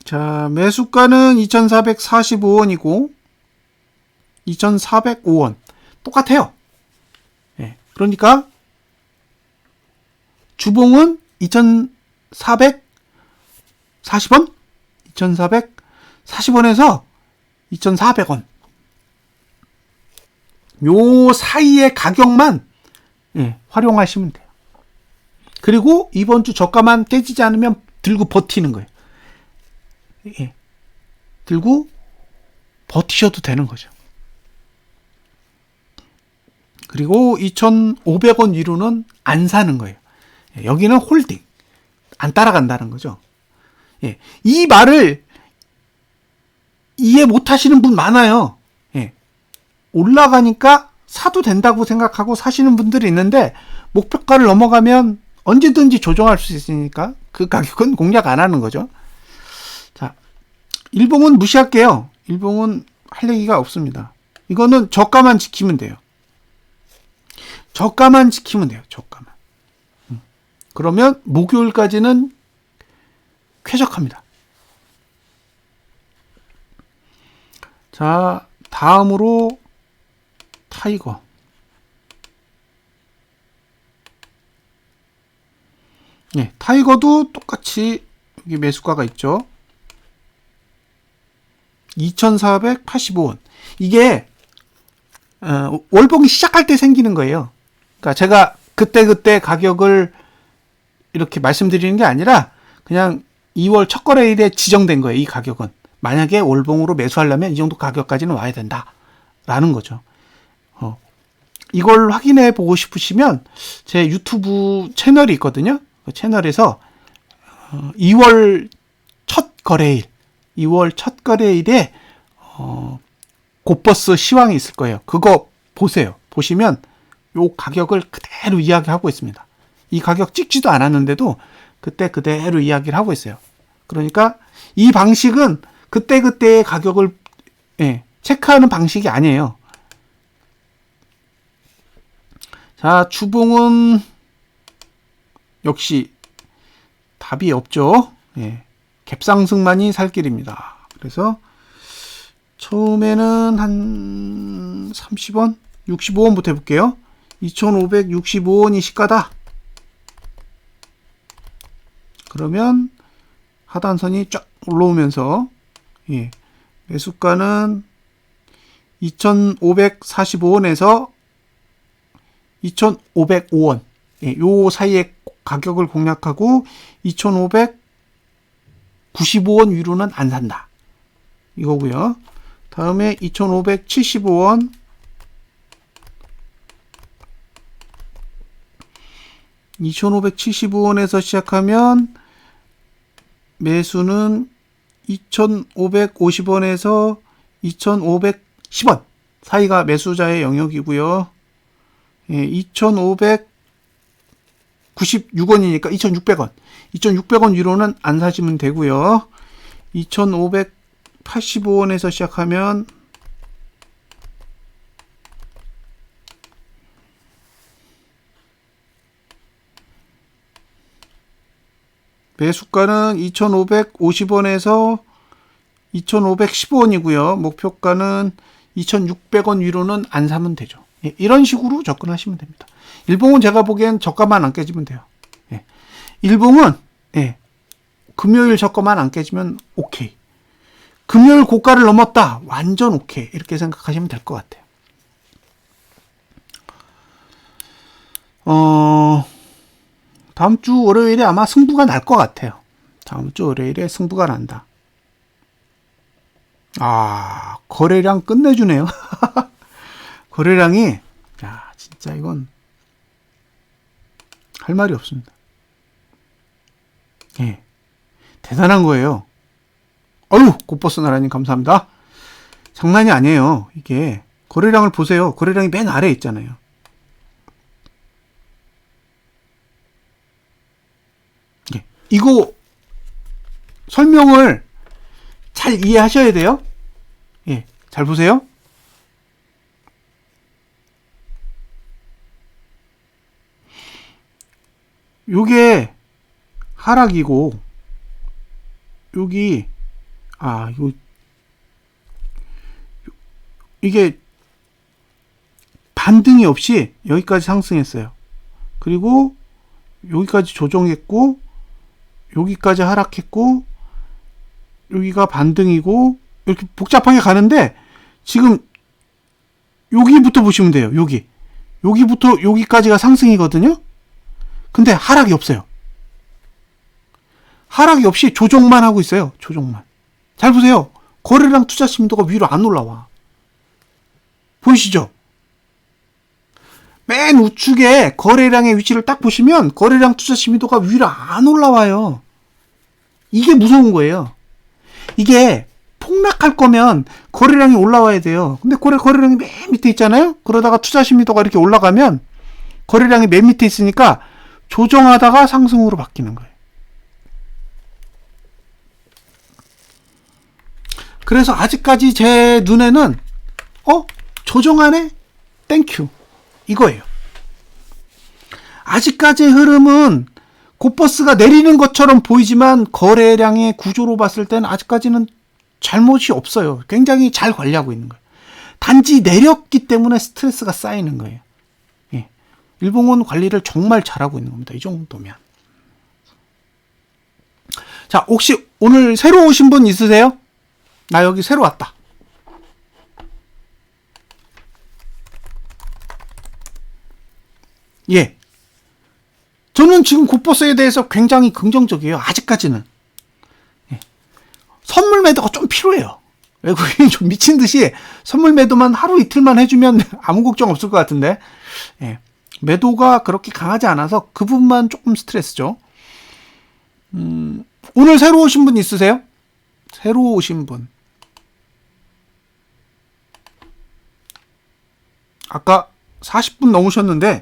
자, 매수가는 2445원이고 2405원. 똑같아요. 예. 그러니까 주봉은 2440원? 2440원에서 2400원. 요 사이의 가격만 활용하시면 돼요. 그리고 이번 주 저가만 깨지지 않으면 들고 버티는 거예요. 예. 들고 버티셔도 되는 거죠. 그리고 2,500원 위로는 안 사는 거예요. 여기는 홀딩. 안 따라간다는 거죠. 예. 이 말을 이해 못 하시는 분 많아요. 예. 올라가니까 사도 된다고 생각하고 사시는 분들이 있는데 목표가를 넘어가면 언제든지 조정할 수 있으니까 그 가격은 공략 안 하는 거죠. 자, 일봉은 무시할게요. 일봉은 할 얘기가 없습니다. 이거는 저가만 지키면 돼요. 저가만 지키면 돼요. 저가만. 그러면 목요일까지는 쾌적합니다. 자, 다음으로 타이거. 네, 타이거도 똑같이 여기 매수가가 있죠. 2,485원. 이게 월봉이 시작할 때 생기는 거예요. 그러니까 제가 그때 가격을 이렇게 말씀드리는 게 아니라 그냥 2월 첫 거래일에 지정된 거예요. 이 가격은. 만약에 월봉으로 매수하려면 이 정도 가격까지는 와야 된다라는 거죠. 이걸 확인해 보고 싶으시면 제 유튜브 채널이 있거든요. 그 채널에서 2월 첫 거래일에 곧버스 시황이 있을 거예요. 그거 보세요. 보시면 요 가격을 그대로 이야기하고 있습니다. 이 가격 찍지도 않았는데도 그대로 이야기를 하고 있어요. 그러니까 이 방식은 그때의 가격을 체크하는 방식이 아니에요. 자, 주봉은 역시 답이 없죠. 갭상승만이 살 길입니다. 그래서 처음에는 한 30원, 65원부터 해볼게요. 2,565원이 시가다. 그러면 하단선이 쫙 올라오면서 매수가는 2,545원에서 2,505원 요 사이에 가격을 공략하고 2,595원 위로는 안 산다. 이거고요. 다음에 2,575원 2,575원에서 시작하면 매수는 2,550원에서 2,510원 사이가 매수자의 영역이고요. 2,596원이니까 2,600원. 2,600원 위로는 안 사시면 되고요. 2,585원에서 시작하면 매수가는 2,550원에서 2,515원이고요. 목표가는 2,600원 위로는 안 사면 되죠. 이런 식으로 접근하시면 됩니다. 일봉은 제가 보기엔 저가만 안 깨지면 돼요. 일봉은 금요일 저가만 안 깨지면 오케이. 금요일 고가를 넘었다. 완전 오케이. 이렇게 생각하시면 될 것 같아요. 다음 주 월요일에 아마 승부가 날 것 같아요. 다음 주 월요일에 승부가 난다. 거래량 끝내주네요. 거래량이, 진짜 이건 할 말이 없습니다. 대단한 거예요. 곧버스 나라님 감사합니다. 장난이 아니에요. 이게 거래량을 보세요. 거래량이 맨 아래에 있잖아요. 이거 설명을 잘 이해하셔야 돼요. 잘 보세요. 요게 하락이고 여기 이게 반등이 없이 여기까지 상승했어요. 그리고 여기까지 조정했고 여기까지 하락했고 여기가 반등이고 이렇게 복잡하게 가는데 지금 여기부터 보시면 돼요. 여기부터 여기까지가 상승이거든요. 근데 하락이 없어요. 하락이 없이 조정만 하고 있어요. 조정만. 잘 보세요. 거래량 투자 심도가 위로 안 올라와. 보이시죠? 맨 우측에 거래량의 위치를 딱 보시면 거래량 투자 심도가 위로 안 올라와요. 이게 무서운 거예요. 이게 폭락할 거면 거래량이 올라와야 돼요. 근데 거래량이 맨 밑에 있잖아요. 그러다가 투자 심도가 이렇게 올라가면 거래량이 맨 밑에 있으니까 조정하다가 상승으로 바뀌는 거예요. 그래서 아직까지 제 눈에는 조정하네? 땡큐. 이거예요. 아직까지의 흐름은 코퍼스가 내리는 것처럼 보이지만 거래량의 구조로 봤을 때는 아직까지는 잘못이 없어요. 굉장히 잘 관리하고 있는 거예요. 단지 내렸기 때문에 스트레스가 쌓이는 거예요. 예. 일봉은 관리를 정말 잘하고 있는 겁니다. 이 정도면. 자, 혹시 오늘 새로 오신 분 있으세요? 나 여기 새로 왔다. 예. 저는 지금 코퍼스에 대해서 굉장히 긍정적이에요. 아직까지는. 예. 선물 매도가 좀 필요해요. 외국인이 좀 미친 듯이 선물 매도만 하루 이틀만 해주면 아무 걱정 없을 것 같은데, 예. 매도가 그렇게 강하지 않아서 그 부분만 조금 스트레스죠. 오늘 새로 오신 분 있으세요? 새로 오신 분. 아까 40분 넘으셨는데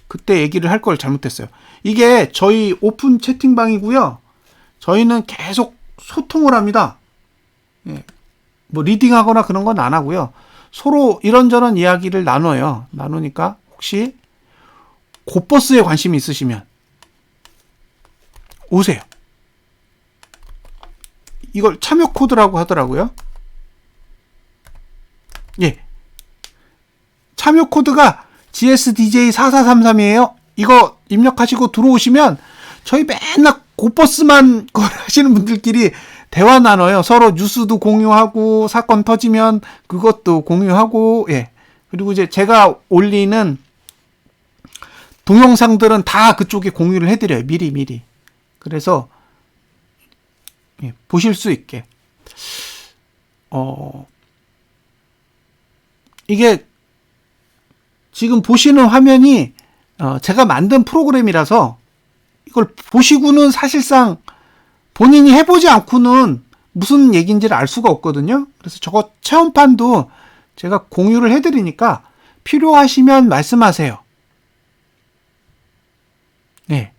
그때 얘기를 할 걸 잘못했어요. 이게 저희 오픈 채팅방이고요. 저희는 계속 소통을 합니다. 예. 뭐 리딩하거나 그런 건 안 하고요. 서로 이런저런 이야기를 나눠요. 나누니까 혹시 코퍼스에 관심이 있으시면 오세요. 이걸 참여 코드라고 하더라고요. 예. 참여 코드가 GSDJ4433이에요. 이거 입력하시고 들어오시면 저희 맨날 코퍼스만 하시는 분들끼리 대화 나눠요. 서로 뉴스도 공유하고 사건 터지면 그것도 공유하고, 예. 그리고 이제 제가 올리는 동영상들은 다 그쪽에 공유를 해드려요. 미리. 그래서 예, 보실 수 있게. 이게 지금 보시는 화면이 제가 만든 프로그램이라서 이걸 보시고는 사실상 본인이 해보지 않고는 무슨 얘기인지를 알 수가 없거든요. 그래서 저거 체험판도 제가 공유를 해드리니까 필요하시면 말씀하세요. 네.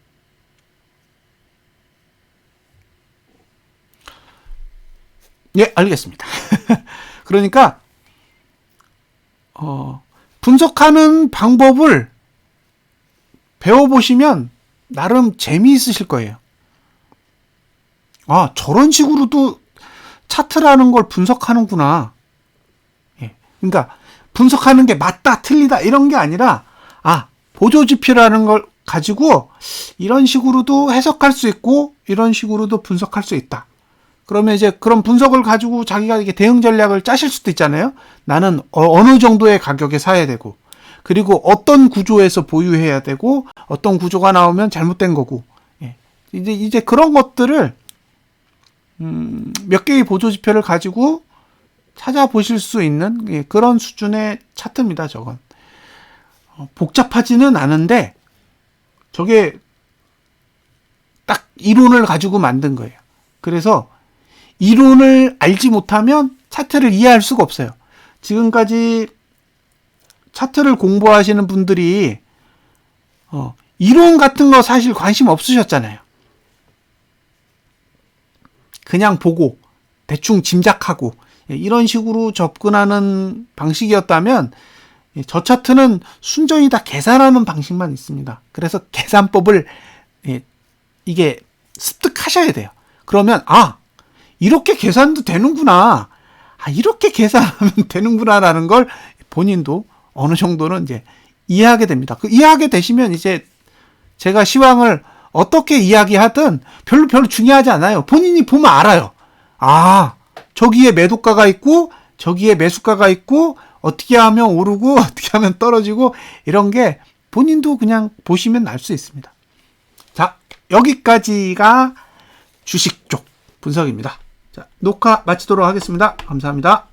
예, 알겠습니다. 그러니까 분석하는 방법을 배워보시면 나름 재미있으실 거예요. 아, 저런 식으로도 차트라는 걸 분석하는구나. 예. 그러니까 분석하는 게 맞다, 틀리다 이런 게 아니라 보조지표라는 걸 가지고 이런 식으로도 해석할 수 있고 이런 식으로도 분석할 수 있다. 그러면 이제 그런 분석을 가지고 자기가 이게 대응 전략을 짜실 수도 있잖아요. 나는 어느 정도의 가격에 사야 되고, 그리고 어떤 구조에서 보유해야 되고, 어떤 구조가 나오면 잘못된 거고, 예. 이제 그런 것들을 몇 개의 보조지표를 가지고 찾아보실 수 있는, 예, 그런 수준의 차트입니다. 저건 복잡하지는 않은데 저게 딱 이론을 가지고 만든 거예요. 그래서 이론을 알지 못하면 차트를 이해할 수가 없어요. 지금까지 차트를 공부하시는 분들이 이론 같은 거 사실 관심 없으셨잖아요. 그냥 보고 대충 짐작하고 이런 식으로 접근하는 방식이었다면 저 차트는 순전히 다 계산하는 방식만 있습니다. 그래서 계산법을 이게 습득하셔야 돼요. 그러면 이렇게 계산도 되는구나. 이렇게 계산하면 되는구나라는 걸 본인도 어느 정도는 이제 이해하게 됩니다. 그 이해하게 되시면 이제 제가 시황을 어떻게 이야기하든 별로 중요하지 않아요. 본인이 보면 알아요. 저기에 매도가가 있고 저기에 매수가가 있고 어떻게 하면 오르고 어떻게 하면 떨어지고 이런 게 본인도 그냥 보시면 알 수 있습니다. 자, 여기까지가 주식 쪽 분석입니다. 자, 녹화 마치도록 하겠습니다. 감사합니다.